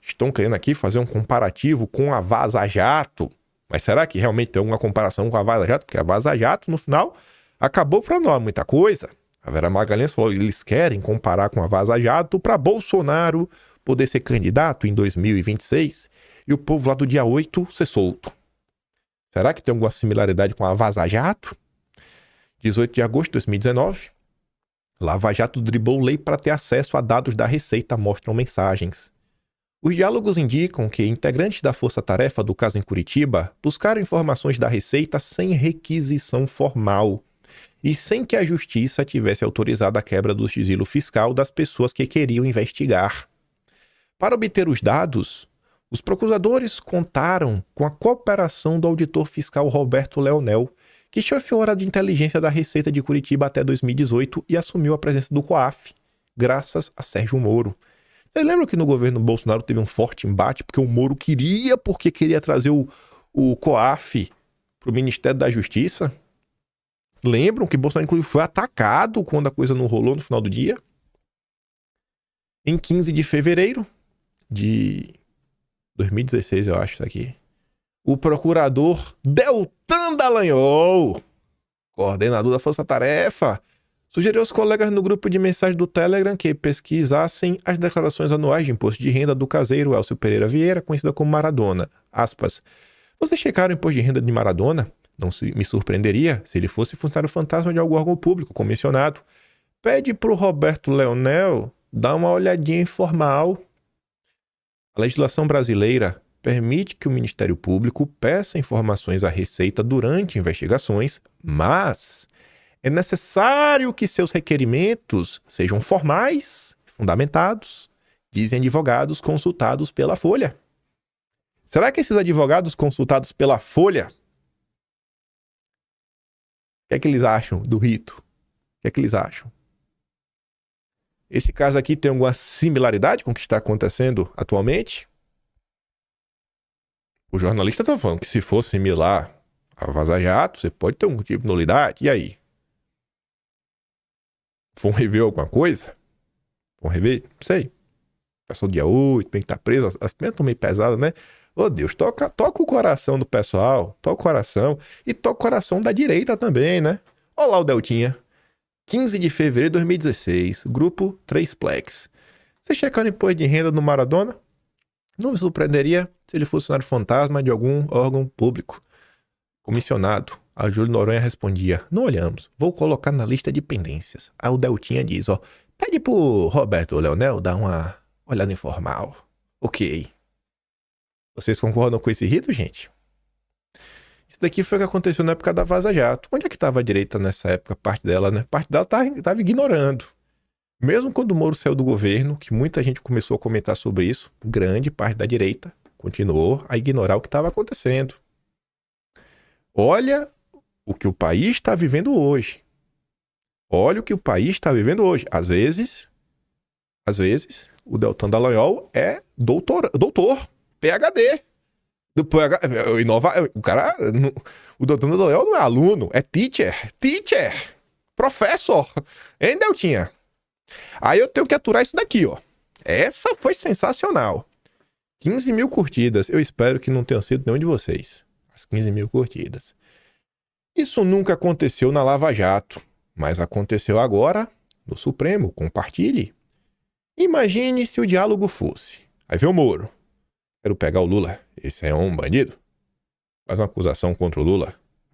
estão querendo aqui fazer um comparativo com a Vaza Jato. Mas será que realmente tem alguma comparação com a Vaza Jato? Porque a Vaza Jato, no final, acabou para nós muita coisa. A Vera Magalhães falou que eles querem comparar com a Vaza Jato para Bolsonaro poder ser candidato em 2026 e o povo lá do dia 8 ser solto. Será que tem alguma similaridade com a Vaza Jato? 18 de agosto de 2019, Lava Jato driblou lei para ter acesso a dados da Receita, mostram mensagens. Os diálogos indicam que integrantes da força-tarefa do caso em Curitiba buscaram informações da Receita sem requisição formal e sem que a Justiça tivesse autorizado a quebra do sigilo fiscal das pessoas que queriam investigar. Para obter os dados, os procuradores contaram com a cooperação do auditor fiscal Roberto Leonel, que chefiou a área de inteligência da Receita de Curitiba até 2018 e assumiu a presença do COAF, graças a Sérgio Moro. Vocês lembram que no governo Bolsonaro teve um forte embate porque o Moro queria trazer o COAF para o Ministério da Justiça? Lembram que Bolsonaro, inclusive, foi atacado quando a coisa não rolou no final do dia? Em 15 de fevereiro de 2016, eu acho isso aqui, o procurador Deltan Dallagnol, coordenador da Força Tarefa, sugeriu aos colegas no grupo de mensagem do Telegram que pesquisassem as declarações anuais de imposto de renda do caseiro Elcio Pereira Vieira, conhecido como Maradona. Aspas. Vocês checaram o imposto de renda de Maradona? Não me surpreenderia se ele fosse funcionário fantasma de algum órgão público, como mencionado. Pede pro Roberto Leonel dar uma olhadinha informal. A legislação brasileira permite que o Ministério Público peça informações à Receita durante investigações, mas é necessário que seus requerimentos sejam formais, fundamentados, dizem advogados consultados pela Folha. Será que esses advogados consultados pela Folha, o que é que eles acham do rito? O que é que eles acham? Esse caso aqui tem alguma similaridade com o que está acontecendo atualmente? O jornalista está falando que se for similar a Vaza Jato, você pode ter um tipo de nulidade. E aí? Vão rever alguma coisa? Vão rever? Não sei. Passou dia 8, tem que estar preso. As penas estão meio pesadas, né? Ô Deus, toca o coração do pessoal. Toca o coração. E toca o coração da direita também, né? Olha lá o Deltinha. 15 de fevereiro de 2016. Grupo 3plex. Vocês checaram imposto de renda no Maradona? Não me surpreenderia se ele fosse funcionário fantasma de algum órgão público. Comissionado. A Júlio Noronha respondia, não olhamos, vou colocar na lista de pendências. Aí o Deltinha diz, ó, pede pro Roberto Leonel dar uma olhada informal. Ok. Vocês concordam com esse rito, gente? Isso daqui foi o que aconteceu na época da Vaza Jato. Onde é que estava a direita nessa época? Parte dela, né? Parte dela estava ignorando. Mesmo quando o Moro saiu do governo, que muita gente começou a comentar sobre isso, grande parte da direita continuou a ignorar o que estava acontecendo. Olha o que o país está vivendo hoje. Olha o que o país está vivendo hoje. Às vezes, o Deltan Dallagnol é doutor, PhD. O cara, o Deltan Dallagnol não é aluno, é teacher, professor, hein, Deltinha? Aí eu tenho que aturar isso daqui, ó. Essa foi sensacional. 15 mil curtidas. Eu espero que não tenham sido nenhum de vocês. As 15 mil curtidas. Isso nunca aconteceu na Lava Jato, mas aconteceu agora no Supremo. Compartilhe. Imagine se o diálogo fosse. Aí vem o Moro. Quero pegar o Lula. Esse é um bandido. Faz uma acusação contra o Lula.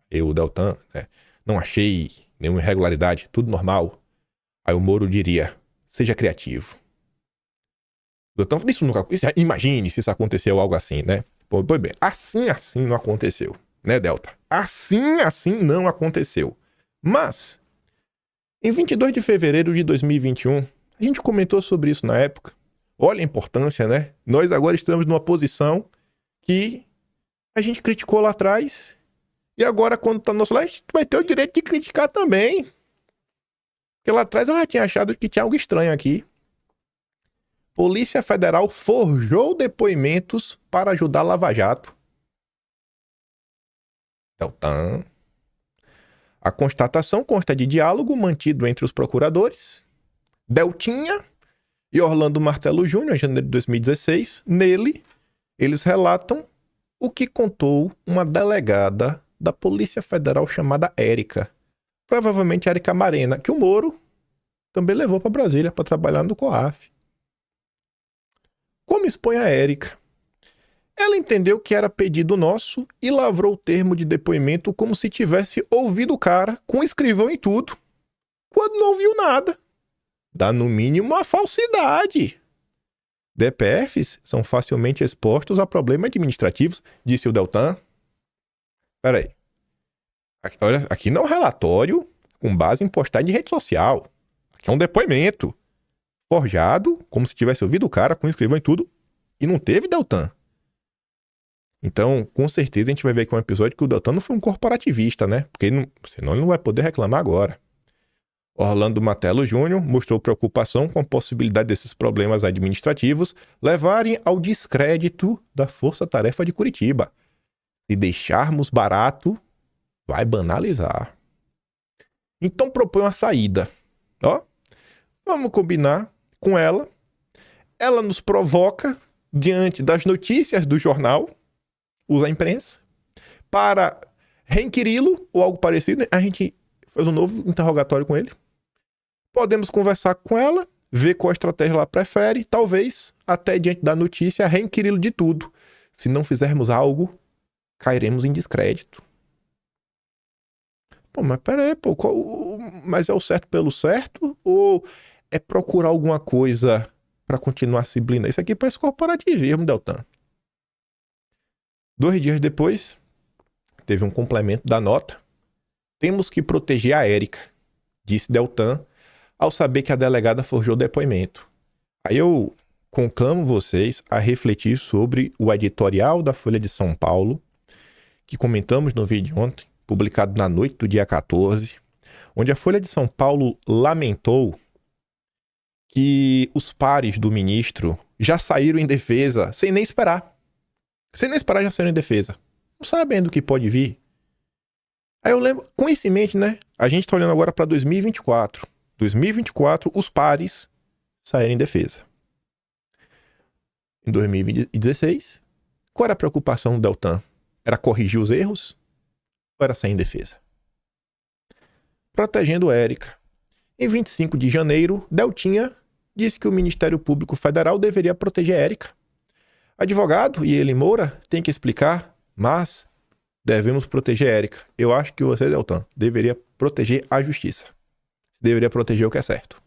Eu, o Deltan, né? Não achei nenhuma irregularidade. Tudo normal. Aí o Moro diria, seja criativo. O Deltan, imagine se isso aconteceu algo assim, né? Pois bem, assim não aconteceu, né, Delta? Assim não aconteceu. Mas, em 22 de fevereiro de 2021, a gente comentou sobre isso na época. Olha a importância, né? Nós agora estamos numa posição que a gente criticou lá atrás e agora, quando tá no nosso lado, a gente vai ter o direito de criticar também. Porque lá atrás eu já tinha achado que tinha algo estranho aqui. Polícia Federal forjou depoimentos para ajudar Lava Jato. Deltan. A constatação consta de diálogo mantido entre os procuradores, Deltinha e Orlando Martello Júnior, em janeiro de 2016. Nele, eles relatam o que contou uma delegada da Polícia Federal chamada Érica. Provavelmente Érica Marena, que o Moro também levou para Brasília para trabalhar no COAF. Como expõe a Érica? Ela entendeu que era pedido nosso e lavrou o termo de depoimento como se tivesse ouvido o cara, com escrivão e tudo, quando não ouviu nada. Dá no mínimo uma falsidade. DPFs são facilmente expostos a problemas administrativos, disse o Deltan. Peraí. Olha, aqui não é um relatório com base em postagem de rede social. Aqui é um depoimento forjado, como se tivesse ouvido o cara, com escrivão e tudo, e não teve Deltan. Então, com certeza, a gente vai ver aqui um episódio que o Deltan não foi um corporativista, né? Porque senão ele não vai poder reclamar agora. Orlando Martello Júnior mostrou preocupação com a possibilidade desses problemas administrativos levarem ao descrédito da Força-Tarefa de Curitiba. Se deixarmos barato, vai banalizar. Então propõe uma saída. Ó, vamos combinar com ela. Ela nos provoca diante das notícias do jornal, usa a imprensa, para reinquiri-lo ou algo parecido. A gente faz um novo interrogatório com ele. Podemos conversar com ela, ver qual estratégia ela prefere, talvez, até diante da notícia, reinquiri-lo de tudo. Se não fizermos algo, cairemos em descrédito. Pô, mas peraí, mas é o certo pelo certo? Ou é procurar alguma coisa para continuar se blindando? Isso aqui parece corporativismo, Deltan. 2 dias depois, teve um complemento da nota. Temos que proteger a Érica, disse Deltan, ao saber que a delegada forjou o depoimento. Aí eu conclamo vocês a refletir sobre o editorial da Folha de São Paulo, que comentamos no vídeo de ontem, publicado na noite do dia 14, onde a Folha de São Paulo lamentou que os pares do ministro já saíram em defesa, sem nem esperar. Sem nem esperar, já saíram em defesa. Não sabendo o que pode vir. Aí eu lembro, com isso em mente, né? A gente tá olhando agora para 2024. 2024, os pares saíram em defesa. Em 2016, qual era a preocupação do Deltan? Era corrigir os erros? Ou era sair em defesa? Protegendo Érica. Em 25 de janeiro, Deltinha disse que o Ministério Público Federal deveria proteger Érica. Advogado e ele, Moura, tem que explicar, mas devemos proteger Érica. Eu acho que você, Deltan, deveria proteger a justiça. Deveria proteger o que é certo.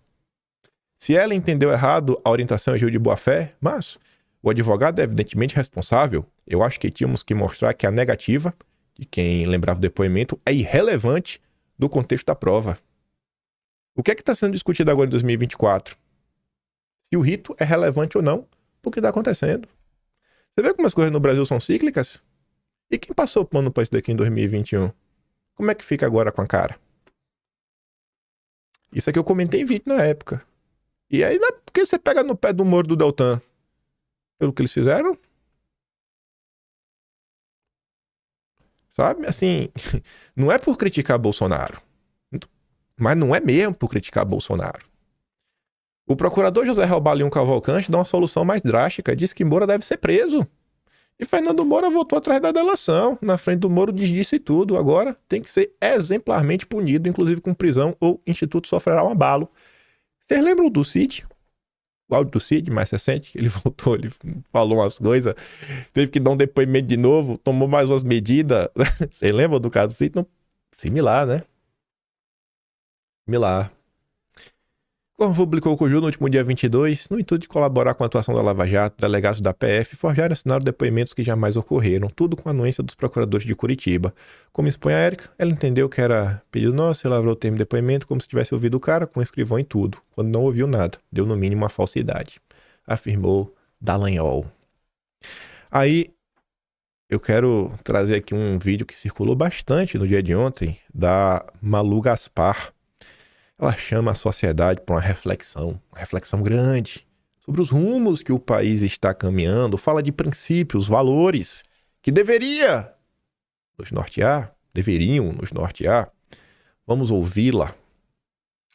Se ela entendeu errado, a orientação agiu de boa fé, mas o advogado é evidentemente responsável. Eu acho que tínhamos que mostrar que a negativa de quem lembrava o depoimento é irrelevante do contexto da prova. O que é que está sendo discutido agora em 2024? Se o rito é relevante ou não, por que está acontecendo? Você vê como as coisas no Brasil são cíclicas? E quem passou o pano para isso daqui em 2021? Como é que fica agora com a cara? Isso aqui eu comentei em vídeo na época. E aí, por que você pega no pé do Moro do Deltan? Pelo que eles fizeram? Sabe? Assim, não é por criticar Bolsonaro. Mas não é mesmo por criticar Bolsonaro. O procurador José Robalinho Cavalcante dá uma solução mais drástica. Diz que Moura deve ser preso. E Fernando Moura voltou atrás da delação. Na frente do Moro disse tudo. Agora tem que ser exemplarmente punido, inclusive com prisão, ou o Instituto sofrerá um abalo. Vocês lembram do Cid? O áudio do Cid, mais recente? Ele voltou, ele falou umas coisas. Teve que dar um depoimento de novo. Tomou mais umas medidas. Vocês lembram do caso do Cid? Não... Similar, né? Similar. Como publicou o Conjunto no último dia 22, no intuito de colaborar com a atuação da Lava Jato, delegados da PF forjaram e assinaram depoimentos que jamais ocorreram, tudo com a anuência dos procuradores de Curitiba. Como expõe a Érica, ela entendeu que era pedido nosso e lavrou o termo de depoimento como se tivesse ouvido o cara, com escrivão e tudo, quando não ouviu nada, deu no mínimo uma falsidade, afirmou Dallagnol. Aí, eu quero trazer aqui um vídeo que circulou bastante no dia de ontem, da Malu Gaspar. Ela chama a sociedade para uma reflexão grande, sobre os rumos que o país está caminhando, fala de princípios, valores, que deveriam nos nortear. Vamos ouvi-la.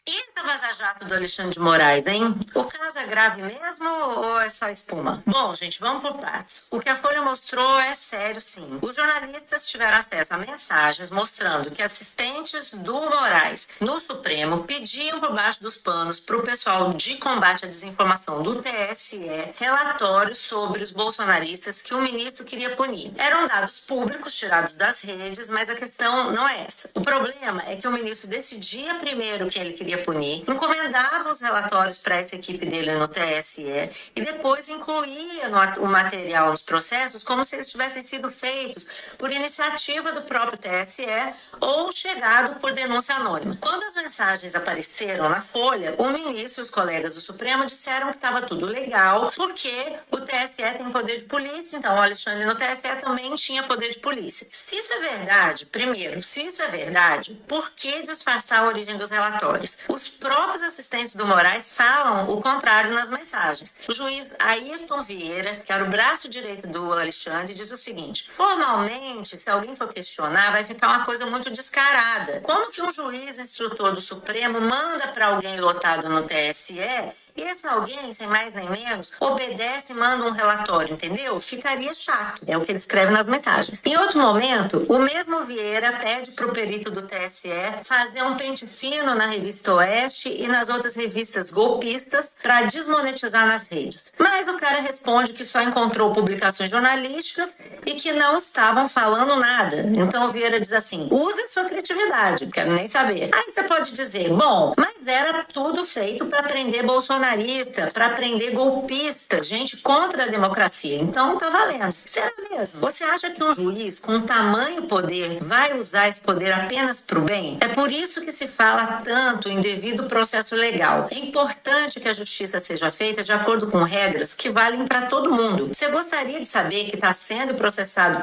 E essa vaza-jato do Alexandre de Moraes, hein? O caso é grave mesmo ou é só espuma? Bom, gente, vamos por partes. O que a Folha mostrou é sério, sim. Os jornalistas tiveram acesso a mensagens mostrando que assistentes do Moraes no Supremo pediam por baixo dos panos para o pessoal de combate à desinformação do TSE relatórios sobre os bolsonaristas que o ministro queria punir. Eram dados públicos tirados das redes, mas a questão não é essa. O problema é que o ministro decidia primeiro que ele queria punir, encomendava os relatórios para essa equipe dele no TSE e depois incluía o material nos processos como se eles tivessem sido feitos por iniciativa do próprio TSE ou chegado por denúncia anônima. Quando as mensagens apareceram na Folha, o ministro e os colegas do Supremo disseram que estava tudo legal porque o TSE tem poder de polícia, então o Alexandre no TSE também tinha poder de polícia. Se isso é verdade, primeiro, por que disfarçar a origem dos relatórios? Os próprios assistentes do Moraes falam o contrário nas mensagens. O juiz Ayrton Vieira, que era o braço direito do Alexandre, diz o seguinte: formalmente, se alguém for questionar, vai ficar uma coisa muito descarada. Como que um juiz instrutor do Supremo manda para alguém lotado no TSE e esse alguém, sem mais nem menos, obedece e manda um relatório, entendeu? Ficaria chato. É o que ele escreve nas mensagens. Em outro momento, o mesmo Vieira pede para o perito do TSE fazer um pente fino na revista Oeste e nas outras revistas golpistas para desmonetizar nas redes. Mas o cara responde que só encontrou publicações jornalísticas e que não estavam falando nada. Então o Vieira diz assim: use a sua criatividade, quero nem saber. Aí você pode dizer, bom, mas era tudo feito para prender bolsonarista, para prender golpista, gente contra a democracia. Então tá valendo. Será mesmo? Você acha que um juiz com tamanho poder vai usar esse poder apenas para o bem? É por isso que se fala tanto em devido processo legal. É importante que a justiça seja feita de acordo com regras que valem para todo mundo. Você gostaria de saber que está sendo processado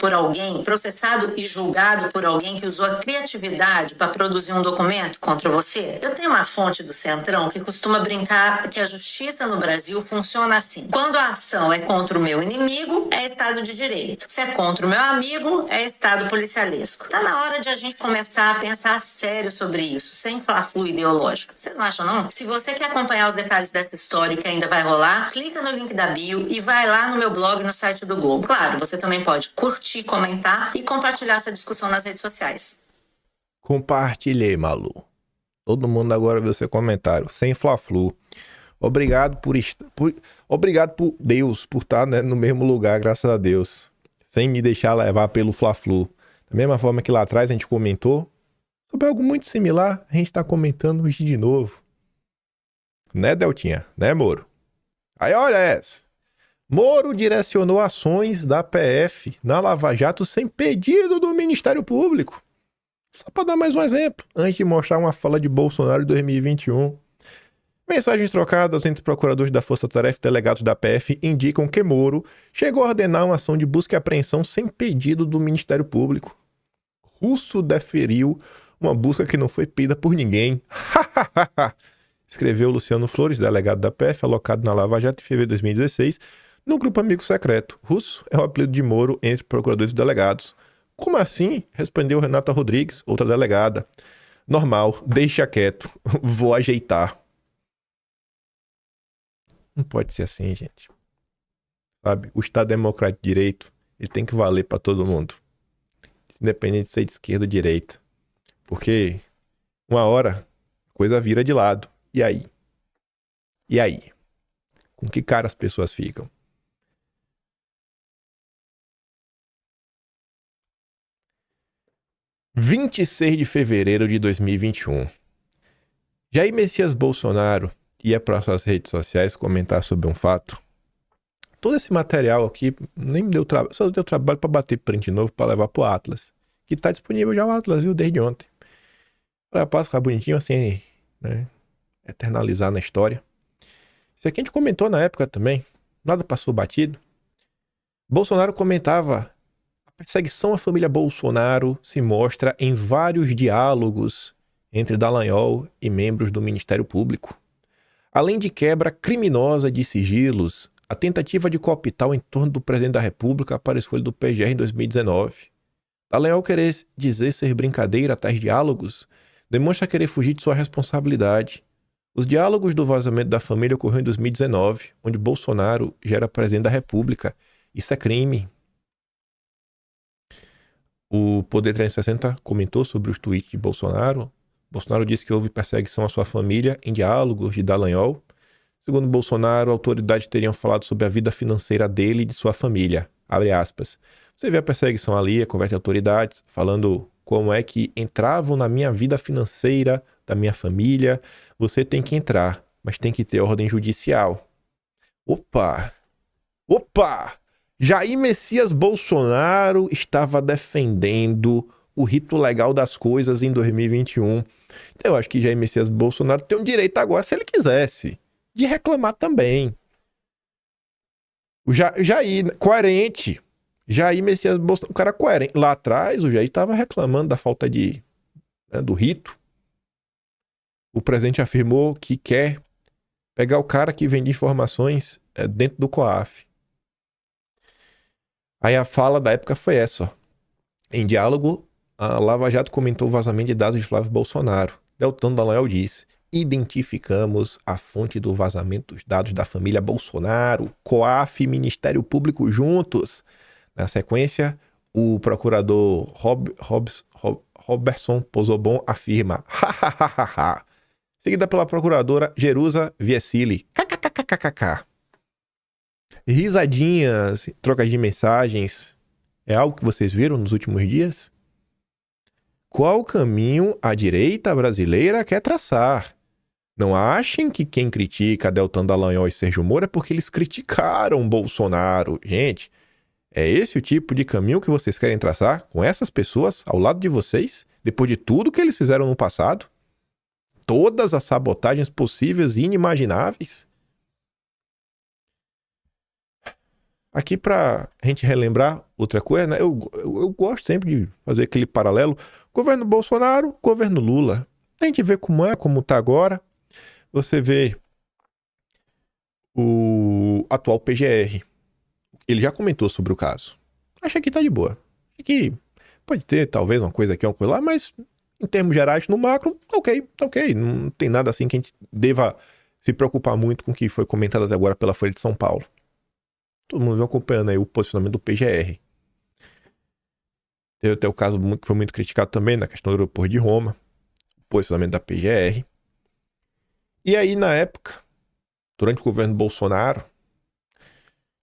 e julgado por alguém que usou a criatividade para produzir um documento contra você? Eu tenho uma fonte do Centrão que costuma brincar que a justiça no Brasil funciona assim: quando a ação é contra o meu inimigo, é Estado de Direito. Se é contra o meu amigo, é Estado policialesco. Tá na hora de a gente começar a pensar sério sobre isso, sem fla-flu ideológico. Vocês não acham, não? Se você quer acompanhar os detalhes dessa história que ainda vai rolar, clica no link da bio e vai lá no meu blog no site do Globo. Claro, você também pode curtir, comentar e compartilhar essa discussão nas redes sociais. Compartilhei, Malu. Todo mundo agora viu seu comentário, sem fla-flu. Obrigado por Deus, por estar, né, no mesmo lugar, graças a Deus. Sem me deixar levar pelo fla-flu. Da mesma forma que lá atrás a gente comentou sobre algo muito similar, a gente está comentando hoje de novo. Né, Deltinha? Né, Moro? Aí olha essa. Moro direcionou ações da PF na Lava Jato sem pedido do Ministério Público. Só para dar mais um exemplo, antes de mostrar uma fala de Bolsonaro de 2021. Mensagens trocadas entre procuradores da Força Tarefa e delegados da PF indicam que Moro chegou a ordenar uma ação de busca e apreensão sem pedido do Ministério Público. Russo deferiu Uma busca que não foi pedida por ninguém. Escreveu Luciano Flores, delegado da PF, alocado na Lava Jato em fevereiro de 2016, no grupo Amigo Secreto. Russo é o apelido de Moro entre procuradores e delegados. Como assim? Respondeu Renata Rodrigues, outra delegada. Normal, deixa quieto, vou ajeitar. Não pode ser assim, gente. Sabe? O Estado Democrático de Direito, ele tem que valer para todo mundo. Independente de ser de esquerda ou direita. Porque uma hora a coisa vira de lado. E aí? E aí? Com que cara as pessoas ficam? (26 de fevereiro de 2021). Jair Messias Bolsonaro ia para suas redes sociais comentar sobre um fato. Todo esse material aqui nem me deu trabalho, só deu trabalho para bater print novo para levar pro Atlas, que tá disponível já o Atlas, viu, desde ontem. Para ficar bonitinho assim, né? Eternalizar na história. Isso aqui a gente comentou na época também, nada passou batido. Bolsonaro comentava: a perseguição à família Bolsonaro se mostra em vários diálogos entre Dallagnol e membros do Ministério Público. Além de quebra criminosa de sigilos, a tentativa de cooptar o entorno do presidente da República para a escolha do PGR em 2019. Dallagnol querer dizer ser brincadeira tais diálogos demonstra querer fugir de sua responsabilidade. Os diálogos do vazamento da família ocorreram em 2019, onde Bolsonaro já era presidente da República. Isso é crime. O Poder 360 comentou sobre os tweets de Bolsonaro. Bolsonaro disse que houve perseguição à sua família em diálogos de Dallagnol. Segundo Bolsonaro, autoridades teriam falado sobre a vida financeira dele e de sua família. Abre aspas. Você vê a perseguição ali, a conversa de autoridades, falando como é que entravam na minha vida financeira, da minha família. Você tem que entrar, mas tem que ter ordem judicial. Opa! Opa! Jair Messias Bolsonaro estava defendendo o rito legal das coisas em 2021. Então eu acho que Jair Messias Bolsonaro tem um direito agora, se ele quisesse, de reclamar também. O Jair, coerente. Jair Messias Bolsonaro, o cara coerente. Lá atrás, o Jair estava reclamando da falta de, do rito. O presidente afirmou que quer pegar o cara que vende informações dentro do COAF. Aí a fala da época foi essa, ó. Em diálogo, a Lava Jato comentou o vazamento de dados de Flávio Bolsonaro. Deltan Dallagnol disse: identificamos a fonte do vazamento dos dados da família Bolsonaro, COAF e Ministério Público juntos. Na sequência, o procurador Roberson Pozobon afirma: hahaha, seguida pela procuradora Jerusa Viesili, kkkkkk. Risadinhas, trocas de mensagens, é algo que vocês viram nos últimos dias? Qual caminho a direita brasileira quer traçar? Não achem que quem critica Deltan Dallagnol e Sérgio Moro é porque eles criticaram Bolsonaro. Gente, é esse o tipo de caminho que vocês querem traçar com essas pessoas ao lado de vocês, depois de tudo que eles fizeram no passado? Todas as sabotagens possíveis e inimagináveis? Aqui pra gente relembrar outra coisa, né? Eu gosto sempre de fazer aquele paralelo. Governo Bolsonaro, governo Lula. A gente vê como tá agora. Você vê o atual PGR. Ele já comentou sobre o caso. Acho que tá de boa. Acho que pode ter talvez uma coisa aqui, uma coisa lá, mas em termos gerais, no macro, tá ok. Não tem nada assim que a gente deva se preocupar muito com o que foi comentado até agora pela Folha de São Paulo. Todo mundo vem acompanhando aí o posicionamento do PGR. Teve até o caso que foi muito criticado também, na questão do aeroporto de Roma. O posicionamento da PGR. E aí, na época, durante o governo Bolsonaro,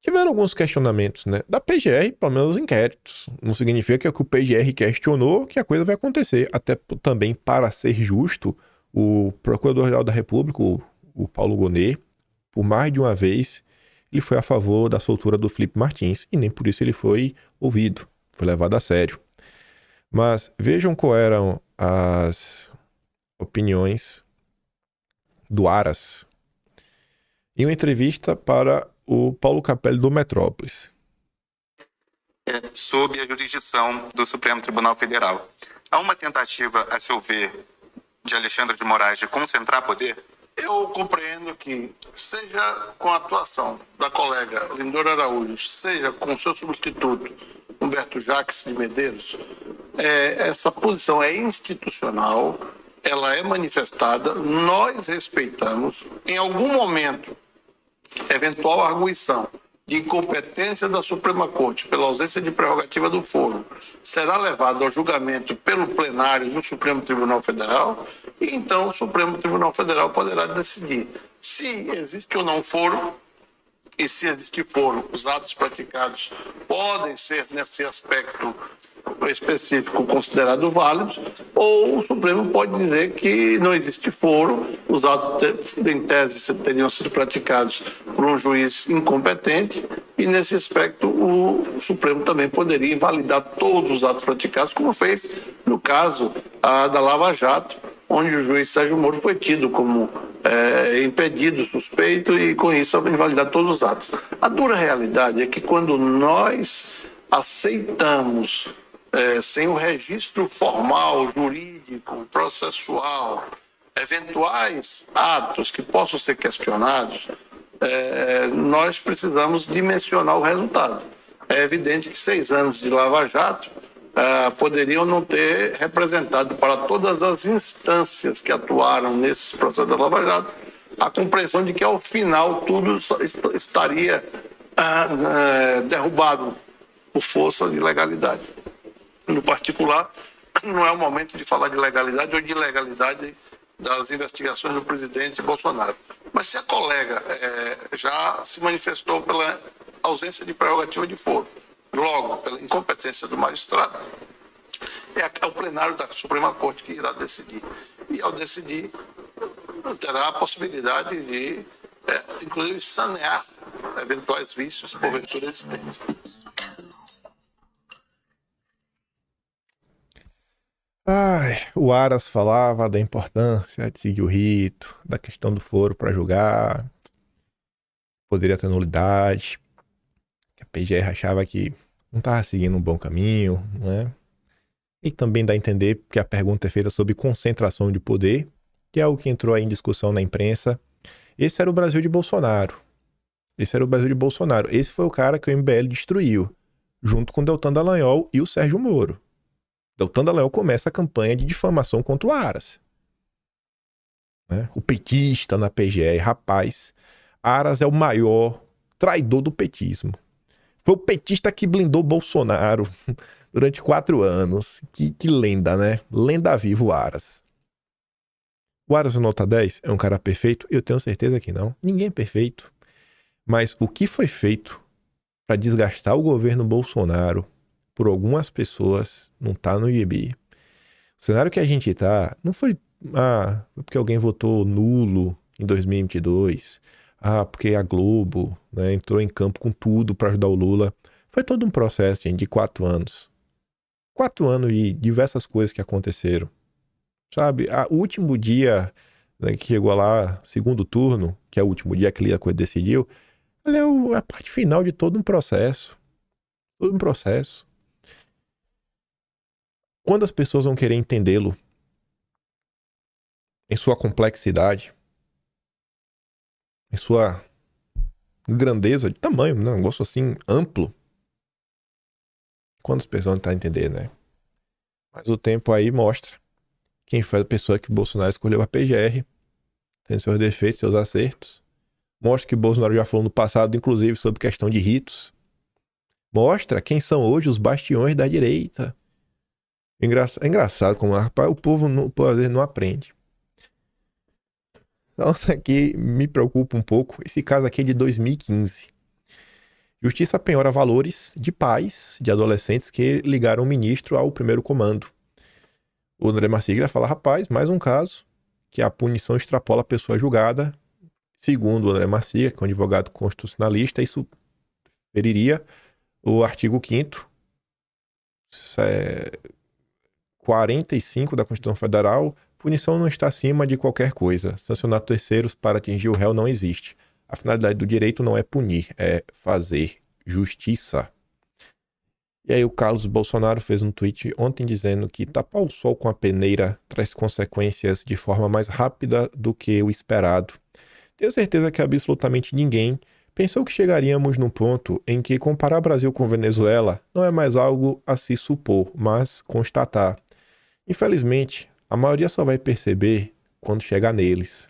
tiveram alguns questionamentos, né? Da PGR, pelo menos inquéritos. Não significa que é o que o PGR questionou que a coisa vai acontecer. Até também, para ser justo, o Procurador-Geral da República, o Paulo Gonet, por mais de uma vez, ele foi a favor da soltura do Felipe Martins. E nem por isso ele foi ouvido, foi levado a sério. Mas vejam qual eram as opiniões do Aras em uma entrevista para o Paulo Capelli do Metrópolis. sob a jurisdição do Supremo Tribunal Federal. Há uma tentativa, a seu ver, de Alexandre de Moraes de concentrar poder? Eu compreendo que, seja com a atuação da colega Lindora Araújo, seja com o seu substituto, Humberto Jacques de Medeiros, essa posição é institucional, ela é manifestada, nós respeitamos. Em algum momento, eventual arguição de incompetência da Suprema Corte pela ausência de prerrogativa do foro será levado ao julgamento pelo plenário do Supremo Tribunal Federal e então o Supremo Tribunal Federal poderá decidir se existe ou não foro e se existe foro, os atos praticados podem ser, nesse aspecto específico, considerados válidos, ou o Supremo pode dizer que não existe foro, os atos em tese teriam sido praticados por um juiz incompetente e nesse aspecto o Supremo também poderia invalidar todos os atos praticados, como fez no caso da Lava Jato, onde o juiz Sérgio Moro foi tido como impedido, suspeito e com isso invalidar todos os atos. A dura realidade é que quando nós aceitamos sem o registro formal, jurídico, processual, eventuais atos que possam ser questionados, nós precisamos dimensionar o resultado. É evidente que 6 anos de Lava Jato poderiam não ter representado para todas as instâncias que atuaram nesse processo da Lava Jato a compreensão de que, ao final, tudo estaria derrubado por força de legalidade. No particular, não é o momento de falar de legalidade ou de ilegalidade das investigações do presidente Bolsonaro. Mas se a colega já se manifestou pela ausência de prerrogativa de foro, logo pela incompetência do magistrado, é o plenário da Suprema Corte que irá decidir. E ao decidir, terá a possibilidade de, inclusive, sanear eventuais vícios porventura existentes. O Aras falava da importância de seguir o rito, da questão do foro para julgar, poderia ter nulidade, que a PGR achava que não estava seguindo um bom caminho, né? E também dá a entender que a pergunta é feita sobre concentração de poder, que é o que entrou aí em discussão na imprensa. Esse era o Brasil de Bolsonaro. Esse foi o cara que o MBL destruiu, junto com Deltan Dallagnol e o Sérgio Moro. Deltan Dallagnol começa a campanha de difamação contra o Aras. Né? O petista na PGR, rapaz, Aras é o maior traidor do petismo. Foi o petista que blindou Bolsonaro durante 4 anos. Que lenda, né? Lenda viva o Aras. O Aras nota 10 é um cara perfeito? Eu tenho certeza que não. Ninguém é perfeito. Mas o que foi feito para desgastar o governo Bolsonaro por algumas pessoas não tá no gibi. O cenário que a gente tá não foi porque alguém votou nulo em 2022, porque a Globo, né, entrou em campo com tudo para ajudar o Lula. Foi todo um processo, gente, de 4 anos. 4 anos de diversas coisas que aconteceram. Sabe, o último dia, né, que chegou lá, segundo turno, que é o último dia que a coisa decidiu, ele é a parte final de todo um processo. Todo um processo. Quando as pessoas vão querer entendê-lo em sua complexidade, em sua grandeza de tamanho, né? Um negócio assim amplo, quando as pessoas não estão entendendo, né? Mas o tempo aí mostra quem foi a pessoa que Bolsonaro escolheu a PGR, tem seus defeitos, seus acertos. Mostra que Bolsonaro já falou no passado, inclusive, sobre questão de ritos. Mostra quem são hoje os bastiões da direita. É engraçado como, rapaz, o povo às vezes não aprende. Então, aqui me preocupa um pouco. Esse caso aqui é de 2015. Justiça penhora valores de pais de adolescentes que ligaram o ministro ao primeiro comando. O André Marsiglia fala, rapaz, mais um caso que a punição extrapola a pessoa julgada. Segundo o André Marsiglia, que é um advogado constitucionalista, isso feriria o artigo 5º, 45 da Constituição Federal. Punição não está acima de qualquer coisa. Sancionar terceiros para atingir o réu não existe. A finalidade do direito não é punir, é fazer justiça. E aí o Carlos Bolsonaro fez um tweet ontem dizendo que tapar o sol com a peneira traz consequências de forma mais rápida do que o esperado. Tenho certeza que absolutamente ninguém pensou que chegaríamos num ponto em que comparar Brasil com Venezuela não é mais algo a se supor, mas constatar. Infelizmente, a maioria só vai perceber quando chegar neles.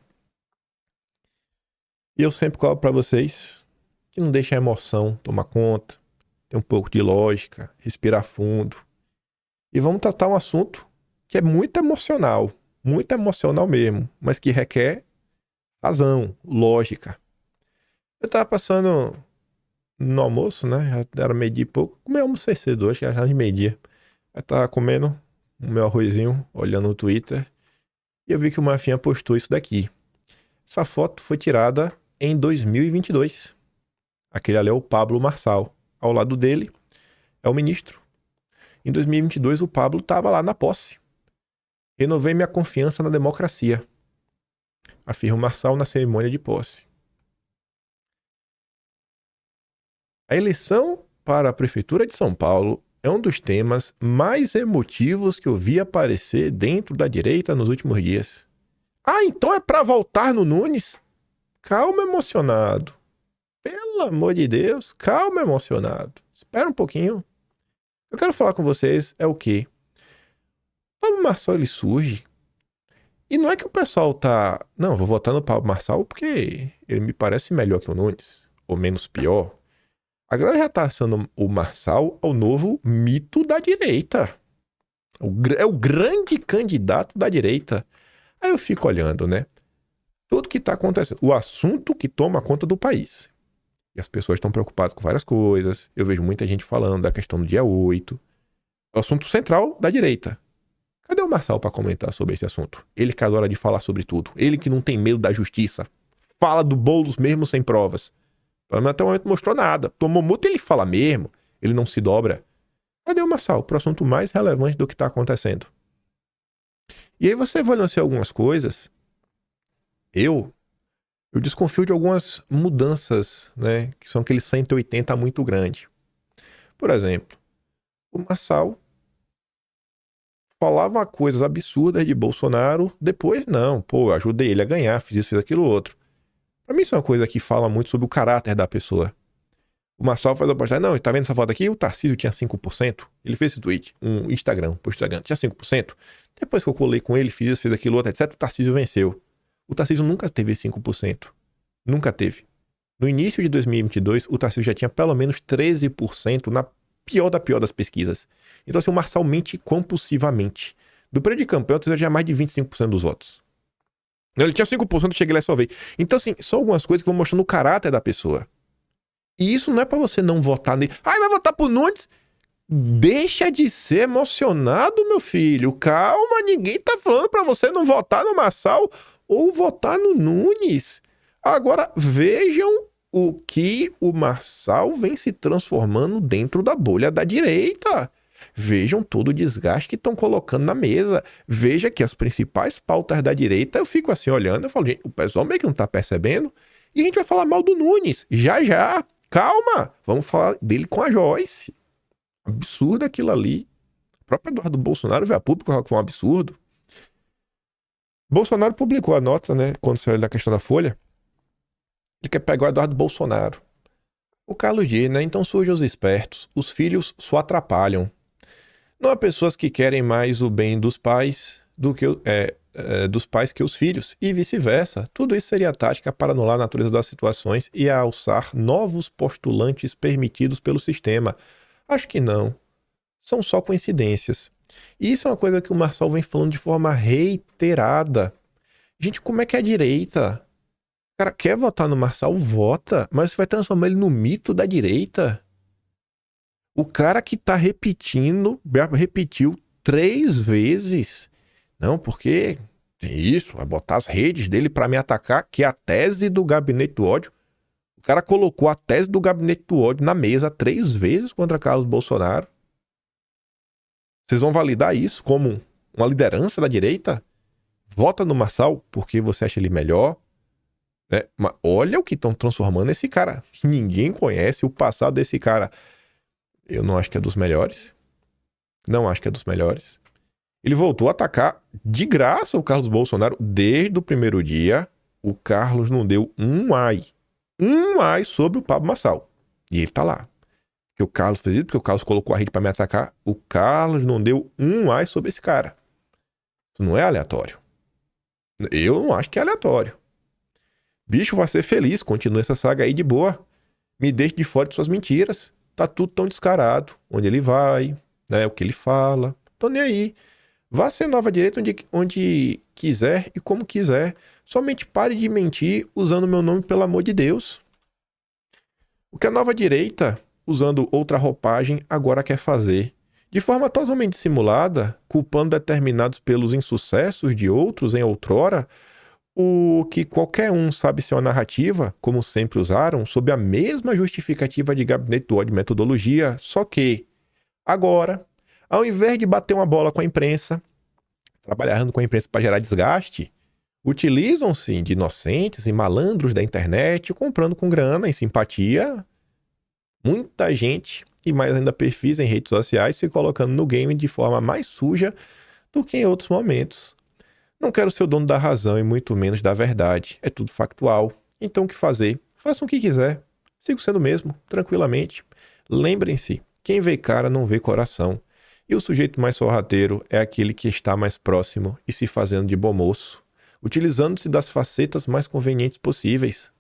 E eu sempre cobro para vocês que não deixem a emoção tomar conta, ter um pouco de lógica, respirar fundo. E vamos tratar um assunto que é muito emocional mesmo, mas que requer razão, lógica. Eu tava passando no almoço, né? Já era meio-dia e pouco. Comi almoço cedo, acho que era de meio-dia. Eu tava comendo o meu arrozinho, olhando no Twitter. E eu vi que o Mafinha postou isso daqui. Essa foto foi tirada em 2022. Aquele ali é o Pablo Marçal. Ao lado dele é o ministro. Em 2022 o Pablo tava lá na posse. Renovei minha confiança na democracia, afirma o Marçal na cerimônia de posse. A eleição para a Prefeitura de São Paulo é um dos temas mais emotivos que eu vi aparecer dentro da direita nos últimos dias. Ah, então é para voltar no Nunes? Calma, emocionado. Pelo amor de Deus, calma, emocionado. Espera um pouquinho. O que eu quero falar com vocês é o quê? O Pablo Marçal, ele surge. E não é que o pessoal tá... Não, vou votar no Pablo Marçal porque ele me parece melhor que o Nunes. Ou menos pior. A galera já tá achando o Marçal o novo mito da direita. É o grande candidato da direita. Aí eu fico olhando, né? Tudo que tá acontecendo. O assunto que toma conta do país. E as pessoas estão preocupadas com várias coisas. Eu vejo muita gente falando da questão do dia 8. É o assunto central da direita. Cadê o Marçal para comentar sobre esse assunto? Ele que adora de falar sobre tudo. Ele que não tem medo da justiça. Fala do Boulos mesmo sem provas. Até o momento não mostrou nada. Tomou multa, ele fala mesmo. Ele não se dobra. Cadê o Marçal? Pro assunto mais relevante do que tá acontecendo. E aí você vai lançar algumas coisas. Eu desconfio de algumas mudanças, né? Que são aqueles 180 muito grande. Por exemplo, o Marçal falava coisas absurdas de Bolsonaro. Depois, não. Pô, ajudei ele a ganhar, fiz isso, fiz aquilo outro. Pra mim isso é uma coisa que fala muito sobre o caráter da pessoa. O Marçal faz a postagem, não, tá vendo essa foto aqui? O Tarcísio tinha 5%. Ele fez esse tweet, um Instagram, tinha 5%. Depois que eu colei com ele, fiz isso, fiz aquilo outro, etc, o Tarcísio venceu. O Tarcísio nunca teve 5%. Nunca teve. No início de 2022, o Tarcísio já tinha pelo menos 13% na pior da pior das pesquisas. Então assim, o Marçal mente compulsivamente. Do período de campanha, o Tarcísio já tinha mais de 25% dos votos. Ele tinha 5%, cheguei lá e salvei. Então, assim, são algumas coisas que vão mostrando o caráter da pessoa. E isso não é pra você não votar nele. Ai, vai votar pro Nunes? Deixa de ser emocionado, meu filho. Calma, ninguém tá falando pra você não votar no Marçal ou votar no Nunes. Agora, vejam o que o Marçal vem se transformando dentro da bolha da direita. Vejam todo o desgaste que estão colocando na mesa. Veja que as principais pautas da direita, eu fico assim olhando, eu falo, gente, o pessoal meio que não tá percebendo. E a gente vai falar mal do Nunes. Já, já. Calma. Vamos falar dele com a Joyce. Absurdo aquilo ali. O próprio Eduardo Bolsonaro veio a público que foi um absurdo. Bolsonaro publicou a nota, né, quando saiu da questão da Folha. Ele quer pegar o Eduardo Bolsonaro. O Carlos diz, né, então surgem os espertos. Os filhos só atrapalham. Não há pessoas que querem mais o bem dos pais do que dos pais que os filhos, e vice-versa. Tudo isso seria tática para anular a natureza das situações e alçar novos postulantes permitidos pelo sistema. Acho que não. São só coincidências. E isso é uma coisa que o Marçal vem falando de forma reiterada. Gente, como é que é a direita? O cara quer votar no Marçal? Vota, mas você vai transformar ele no mito da direita? O cara que tá repetiu 3 vezes. Não, porque tem isso, vai botar as redes dele pra me atacar, que é a tese do gabinete do ódio. O cara colocou a tese do gabinete do ódio na mesa 3 vezes contra Carlos Bolsonaro. Vocês vão validar isso como uma liderança da direita? Vota no Marçal porque você acha ele melhor. Né? Mas olha o que estão transformando esse cara. Ninguém conhece o passado desse cara. Eu não acho que é dos melhores. Não acho que é dos melhores. Ele voltou a atacar de graça o Carlos Bolsonaro desde o primeiro dia. O Carlos não deu um ai sobre o Pablo Marçal. E ele tá lá. Porque o Carlos fez isso, porque o Carlos colocou a rede pra me atacar. O Carlos não deu um ai sobre esse cara. Isso não é aleatório. Eu não acho que é aleatório. Bicho, vai ser feliz. Continua essa saga aí de boa. Me deixe de fora de suas mentiras. Tá tudo tão descarado. Onde ele vai, né? O que ele fala. Tô nem aí. Vá ser nova direita onde quiser e como quiser. Somente pare de mentir usando meu nome, pelo amor de Deus. O que a nova direita, usando outra roupagem, agora quer fazer, de forma totalmente simulada, culpando determinados pelos insucessos de outros em outrora, o que qualquer um sabe ser uma narrativa, como sempre usaram, sob a mesma justificativa de gabinete do ódio e metodologia, só que, agora, ao invés de bater uma bola com a imprensa, trabalhando com a imprensa para gerar desgaste, utilizam-se de inocentes e malandros da internet, comprando com grana e simpatia muita gente e mais ainda perfis em redes sociais se colocando no game de forma mais suja do que em outros momentos. Não quero ser o dono da razão e muito menos da verdade. É tudo factual. Então o que fazer? Façam o que quiser. Sigo sendo mesmo, tranquilamente. Lembrem-se, quem vê cara não vê coração. E o sujeito mais sorrateiro é aquele que está mais próximo e se fazendo de bom moço, utilizando-se das facetas mais convenientes possíveis.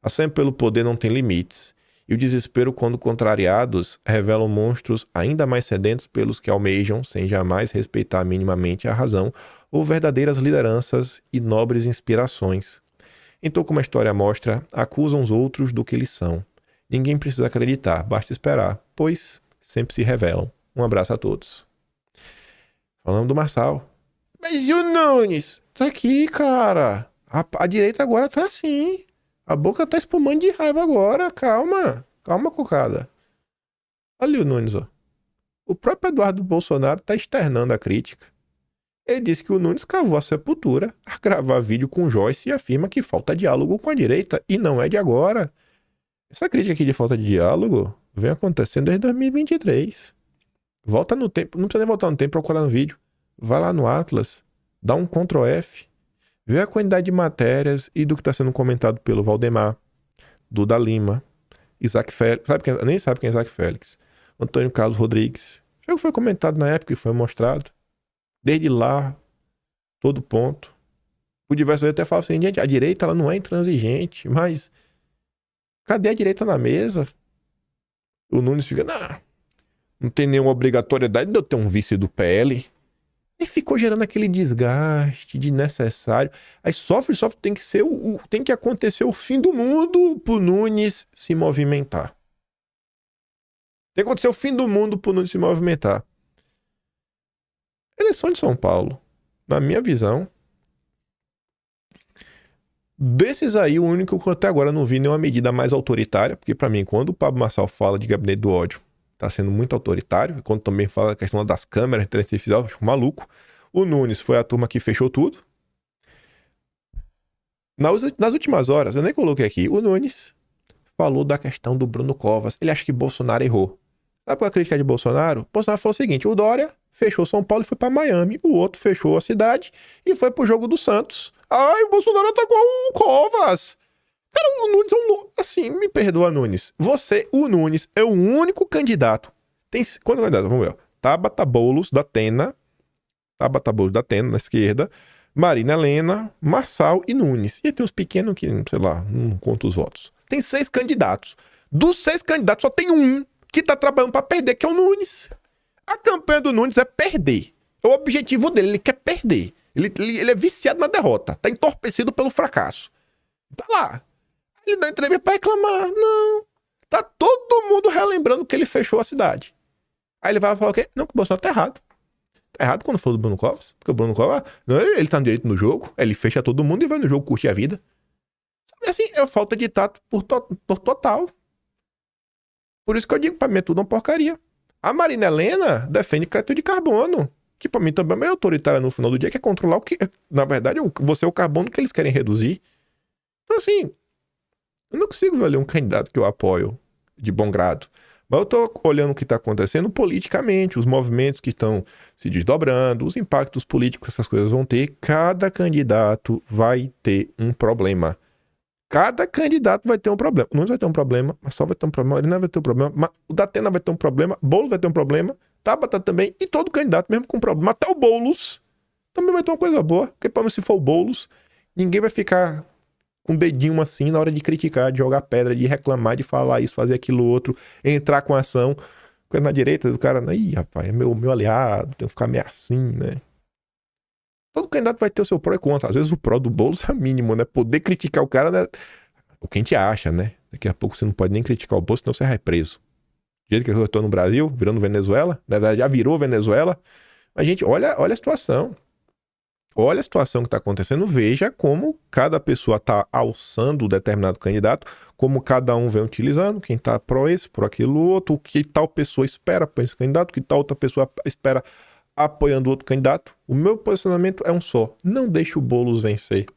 A sanha pelo poder não tem limites, e o desespero, quando contrariados, revelam monstros ainda mais sedentos pelos que almejam, sem jamais respeitar minimamente a razão, ou verdadeiras lideranças e nobres inspirações. Então, como a história mostra, acusam os outros do que eles são. Ninguém precisa acreditar, basta esperar, pois sempre se revelam. Um abraço a todos. Falando do Marçal. Mas e o Nunes? Tá aqui, cara. A direita agora tá assim. A boca tá espumando de raiva agora. Calma. Calma, cocada. Olha ali o Nunes, ó. O próprio Eduardo Bolsonaro tá externando a crítica. Ele disse que o Nunes cavou a sepultura a gravar vídeo com Joyce e afirma que falta diálogo com a direita. E não é de agora. Essa crítica aqui de falta de diálogo vem acontecendo desde 2023. Volta no tempo. Não precisa nem voltar no tempo procurar no vídeo. Vai lá no Atlas. Dá um Ctrl F. Vê a quantidade de matérias e do que está sendo comentado pelo Valdemar, Duda Lima, Isaac Félix. Nem sabe quem é Isaac Félix. Antônio Carlos Rodrigues. Foi comentado na época e foi mostrado. Desde lá, todo ponto. O diverso até fala assim, gente, a direita ela não é intransigente, mas cadê a direita na mesa? O Nunes fica, não tem nenhuma obrigatoriedade de eu ter um vice do PL. E ficou gerando aquele desgaste desnecessário. Aí sofre, tem que ser tem que acontecer o fim do mundo pro Nunes se movimentar. Tem que acontecer o fim do mundo pro Nunes se movimentar. Eleição de São Paulo, na minha visão, desses aí, o único que até agora não vi nenhuma medida mais autoritária, porque pra mim, quando o Pablo Marçal fala de gabinete do ódio, tá sendo muito autoritário, e quando também fala a questão das câmeras, inteligência artificial, acho maluco. O Nunes foi a turma que fechou tudo. Nas últimas horas, eu nem coloquei aqui, o Nunes falou da questão do Bruno Covas. Ele acha que Bolsonaro errou. Sabe qual é a crítica de Bolsonaro? Bolsonaro falou o seguinte, o Dória fechou São Paulo e foi pra Miami, o outro fechou a cidade e foi pro jogo do Santos. Ai, o Bolsonaro atacou o Covas. Cara, o Nunes é um... Assim, me perdoa, Nunes. O Nunes, é o único candidato. Quantos candidatos? Vamos ver. Tabata Boulos, da Atena, na esquerda. Marina Helena, Marçal e Nunes. E tem uns pequenos que, sei lá, não conta os votos. Tem 6 candidatos. Dos 6 candidatos, só tem um que tá trabalhando pra perder, que é o Nunes. A campanha do Nunes é perder. É o objetivo dele, ele quer perder. Ele é viciado na derrota. Tá entorpecido pelo fracasso. Tá lá. Ele dá entrevista pra reclamar. Não. Tá todo mundo relembrando que ele fechou a cidade. Aí ele vai falar o quê? Não, que o Bolsonaro tá errado. Tá errado quando falou do Bruno Covas. Porque o Bruno Covas, ele tá no direito no jogo. Ele fecha todo mundo e vai no jogo curtir a vida. Sabe assim, é falta de tato por total. Por isso que eu digo, pra mim é tudo uma porcaria. A Marina Helena defende crédito de carbono. Que pra mim também é meio autoritária no final do dia, que é controlar o que... Na verdade, você é o carbono que eles querem reduzir. Então assim... Eu não consigo ver um candidato que eu apoio de bom grado. Mas eu tô olhando o que está acontecendo politicamente, os movimentos que estão se desdobrando, os impactos políticos que essas coisas vão ter. Cada candidato vai ter um problema. Cada candidato vai ter um problema. O Nunes vai ter um problema, mas só vai ter um problema, o Arena vai ter um problema, o Datena vai ter um problema, Boulos vai ter um problema, Tabata também, e todo candidato, mesmo com problema, até o Boulos, também vai ter uma coisa boa, porque pelo menos se for o Boulos, ninguém vai ficar com o dedinho assim na hora de criticar, de jogar pedra, de reclamar, de falar isso, fazer aquilo outro, entrar com ação. Coisa na direita do cara, ih, rapaz, é meu aliado, tem que ficar meio assim, né? Todo candidato vai ter o seu pró e contra. Às vezes o pró do Boulos é mínimo, né? Poder criticar o cara, né? O que a gente acha, né? Daqui a pouco você não pode nem criticar o Boulos, senão você vai preso. Do jeito que eu estou no Brasil, virando Venezuela, na verdade já virou Venezuela. Mas, gente, olha a situação. Olha a situação que está acontecendo. Veja como cada pessoa está alçando determinado candidato, como cada um vem utilizando, quem está pró esse, pró aquilo outro, o que tal pessoa espera para esse candidato, o que tal outra pessoa espera apoiando outro candidato. O meu posicionamento é um só. Não deixe o Boulos vencer.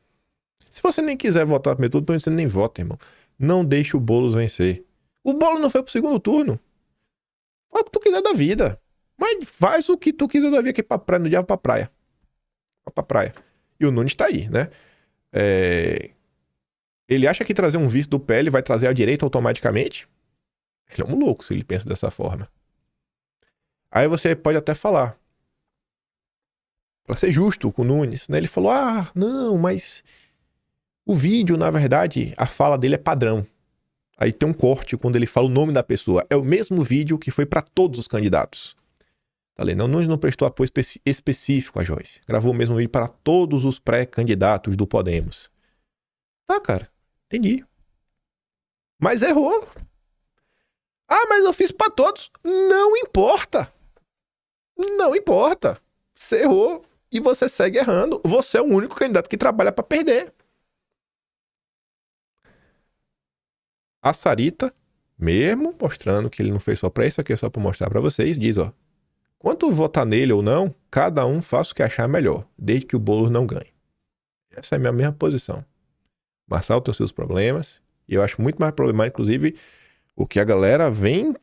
Se você nem quiser votar primeiro turno, você nem vota, irmão. Não deixe o Boulos vencer. O Boulos não foi pro segundo turno. Faz o que tu quiser da vida. Mas faz o que tu quiser da vida aqui pra praia, no dia pra praia. Vai pra praia. E o Nunes tá aí, né? Ele acha que trazer um vice do PL vai trazer a direita automaticamente? Ele é um louco se ele pensa dessa forma. Aí você pode até falar, pra ser justo com o Nunes, né? Ele falou, não, mas o vídeo, na verdade, a fala dele é padrão. Aí tem um corte quando ele fala o nome da pessoa. É o mesmo vídeo que foi pra todos os candidatos. Tá lendo? O Nunes não prestou apoio específico a Joyce. Gravou o mesmo vídeo para todos os pré-candidatos do Podemos. Tá, cara. Entendi. Mas errou. Mas eu fiz pra todos. Não importa. Não importa. Você errou e você segue errando. Você é o único candidato que trabalha pra perder. A Sarita, mesmo mostrando que ele não fez só pra isso, aqui é só pra mostrar pra vocês, diz, quanto votar nele ou não, cada um faz o que achar melhor, desde que o Boulos não ganhe. Essa é a minha mesma posição. Marçal tem os seus problemas, e eu acho muito mais problemático, inclusive, o que a galera vem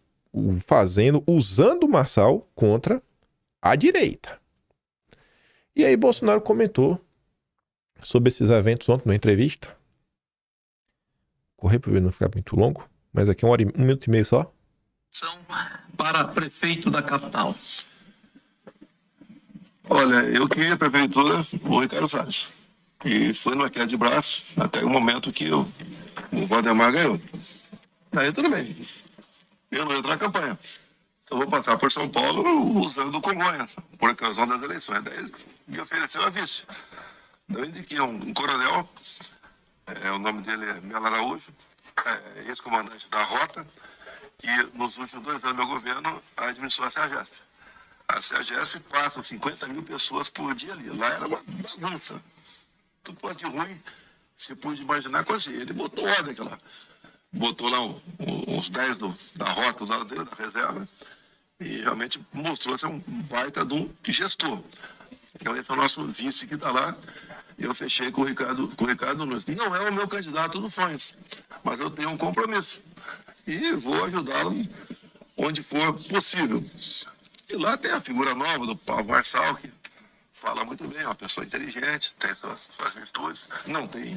fazendo, usando o Marçal contra a direita. E aí Bolsonaro comentou sobre esses eventos ontem, numa entrevista. Correr para ver não ficar muito longo, mas aqui 1 minuto e meio só. Para prefeito da capital. Olha, eu queria a prefeitura o Ricardo Salles. E foi numa queda de braço até o momento que o Valdemar ganhou. Aí tudo bem. Eu não entro na campanha. Eu vou passar por São Paulo usando o Congonhas, por ocasião das eleições. Daí me ofereceu a vice. Eu indiquei um coronel, o nome dele é Melo Araújo, ex-comandante da Rota, e nos últimos 2 anos do meu governo administrou a Sergesp. A Sergesp passa 50 mil pessoas por dia ali. Lá era uma bagunça. Tudo pode de ruim, você pode imaginar com assim. Ele botou ordem lá. Botou lá uns 10 da Rota do lado dele, da reserva, e realmente mostrou ser um baita de um gestor. Então esse é o nosso vice que está lá. Eu fechei com o Ricardo Nunes. Não é o meu candidato dos sonhos, mas eu tenho um compromisso. E vou ajudá-lo onde for possível. E lá tem a figura nova do Paulo Marçal, que fala muito bem, é uma pessoa inteligente, tem suas virtudes, não tem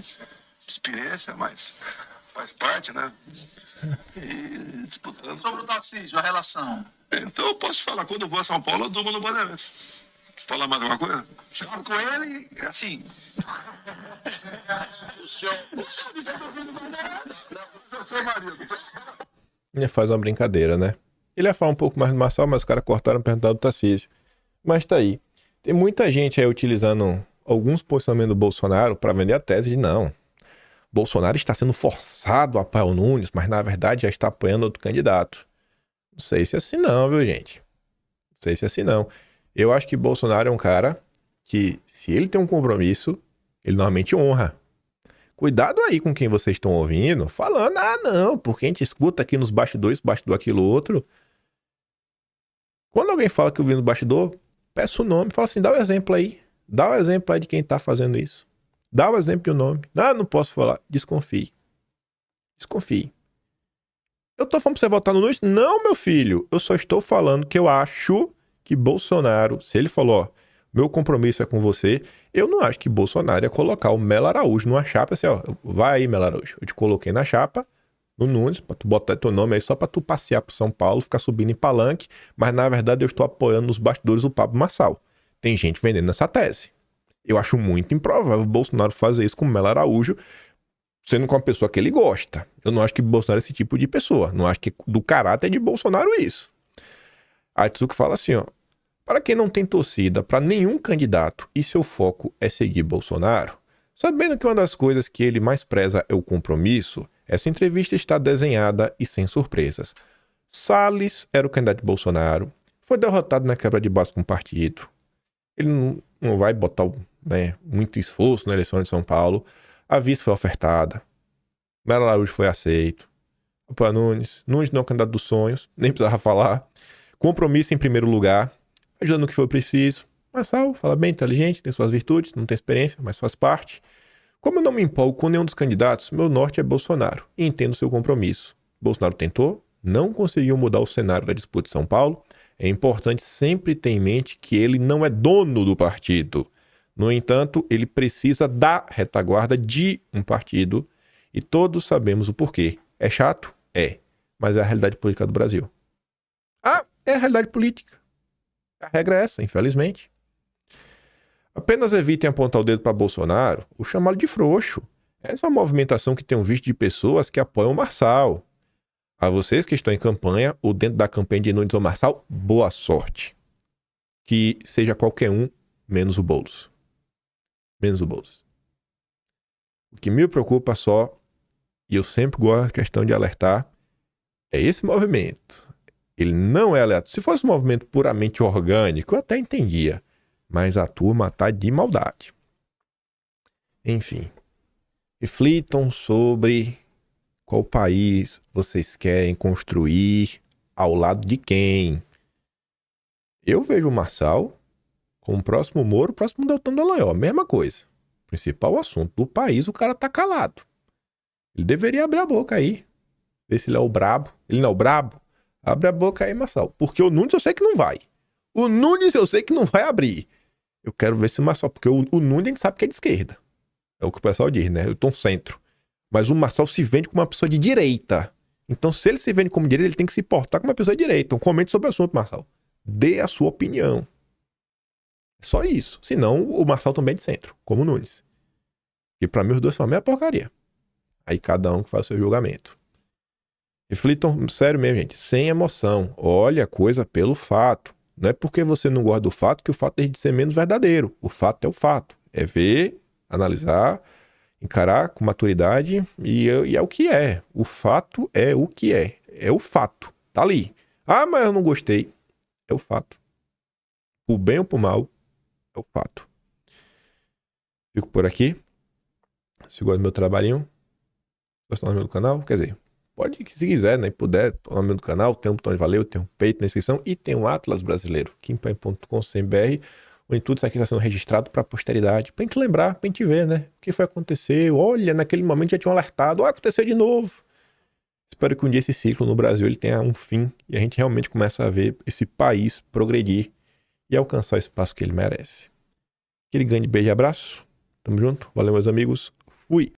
experiência, mas faz parte, né? E disputando. Sobre o Tarcísio, a relação. Então eu posso falar, quando eu vou a São Paulo, eu durmo no Bandeirantes. Falar mais alguma coisa? Fala com ele, assim. O senhor. O seu marido. Ele faz uma brincadeira, né? Ele ia falar um pouco mais do Marçal, mas os caras cortaram perguntando do Tarcísio. Mas tá aí. Tem muita gente aí utilizando alguns posicionamentos do Bolsonaro para vender a tese de não. Bolsonaro está sendo forçado a apoiar o Nunes, mas na verdade já está apoiando outro candidato. Não sei se é assim não, viu, gente? Não sei se é assim não. Eu acho que Bolsonaro é um cara que, se ele tem um compromisso, ele normalmente honra. Cuidado aí com quem vocês estão ouvindo, falando, não, porque a gente escuta aqui nos bastidores, bastidor aquilo outro. Quando alguém fala que eu vi no bastidor, peça o nome, fala assim, dá o exemplo aí. Dá o exemplo aí de quem tá fazendo isso. Dá o exemplo e o nome. Não posso falar. Desconfie. Desconfie. Eu tô falando pra você votar no Nunes? Não, meu filho. Eu só estou falando que eu acho que Bolsonaro, se ele falou, ó, meu compromisso é com você, eu não acho que Bolsonaro ia colocar o Melo Araújo numa chapa assim, ó, vai aí, Melo Araújo. Eu te coloquei na chapa, no Nunes, pra tu botar teu nome aí só pra tu passear pro São Paulo, ficar subindo em palanque, mas na verdade eu estou apoiando nos bastidores o Pablo Marçal. Tem gente vendendo essa tese. Eu acho muito improvável o Bolsonaro fazer isso com o Melo Araújo, sendo com uma pessoa que ele gosta. Eu não acho que Bolsonaro é esse tipo de pessoa. Não acho que do caráter de Bolsonaro isso. A Atsuko fala assim, ó. Para quem não tem torcida para nenhum candidato e seu foco é seguir Bolsonaro, sabendo que uma das coisas que ele mais preza é o compromisso, essa entrevista está desenhada e sem surpresas. Salles era o candidato de Bolsonaro, foi derrotado na quebra de base com o partido. Ele não vai botar muito esforço na eleição de São Paulo. A vice foi ofertada. Melo Araújo foi aceito. Apoia Nunes. Nunes não é o candidato dos sonhos. Nem precisava falar. Compromisso em primeiro lugar. Ajuda no que for preciso. Marçal fala bem, inteligente, tem suas virtudes, não tem experiência, mas faz parte. Como eu não me empolgo com nenhum dos candidatos, meu norte é Bolsonaro. E entendo seu compromisso. Bolsonaro tentou, não conseguiu mudar o cenário da disputa de São Paulo. É importante sempre ter em mente que ele não é dono do partido. No entanto, ele precisa da retaguarda de um partido e todos sabemos o porquê. É chato? É. Mas é a realidade política do Brasil. Ah, é a realidade política. A regra é essa, infelizmente. Apenas evitem apontar o dedo para Bolsonaro ou chamá-lo de frouxo. Essa é uma movimentação que tem visto de pessoas que apoiam o Marçal. A vocês que estão em campanha ou dentro da campanha de Nunes ou Marçal, boa sorte. Que seja qualquer um, menos o Boulos. Menos o Boulos. O que me preocupa só, e eu sempre gosto da questão de alertar, é esse movimento. Ele não é aleatório. Se fosse um movimento puramente orgânico, eu até entendia. Mas a turma tá de maldade. Enfim. Reflitam sobre qual país vocês querem construir ao lado de quem. Eu vejo o Marçal como o próximo Moro, o próximo Deltan Dallagnol. Mesma coisa. Principal assunto do país, o cara tá calado. Ele deveria abrir a boca aí. Ver se ele é o brabo. Ele não é o brabo? Abre a boca aí, Marçal. Porque o Nunes eu sei que não vai. O Nunes eu sei que não vai abrir. Eu quero ver se o Marçal... Porque o Nunes a gente sabe que é de esquerda. É o que o pessoal diz, né? Eu tô no centro. Mas o Marçal se vende como uma pessoa de direita. Então, se ele se vende como direita, ele tem que se portar como uma pessoa de direita. Então, comente sobre o assunto, Marçal. Dê a sua opinião. Só isso. Senão, o Marçal também é de centro, como o Nunes. E pra mim, os dois são a mesma porcaria. Aí, cada um que faz o seu julgamento. Reflitam, sério mesmo, gente, sem emoção. Olha a coisa pelo fato. Não é porque você não gosta do fato que o fato deixa de ser menos verdadeiro. O fato é o fato. É ver, analisar, encarar com maturidade e é o que é. O fato é o que é. É o fato. Tá ali. Ah, mas eu não gostei. É o fato. Por bem ou por mal, é o fato. Fico por aqui. Se gosta do meu trabalhinho, gosta do meu canal, quer dizer, pode, se quiser, né, puder, o nome do canal, tem um botão de valeu, tem um peito na descrição e tem um Atlas brasileiro, kimpan.com.br, onde tudo isso aqui está sendo registrado para a posteridade, pra gente lembrar, pra gente ver, né, o que foi acontecer. Olha, naquele momento já tinham alertado, aconteceu de novo. Espero que um dia esse ciclo no Brasil ele tenha um fim e a gente realmente comece a ver esse país progredir e alcançar o espaço que ele merece. Aquele grande beijo e abraço. Tamo junto. Valeu, meus amigos. Fui.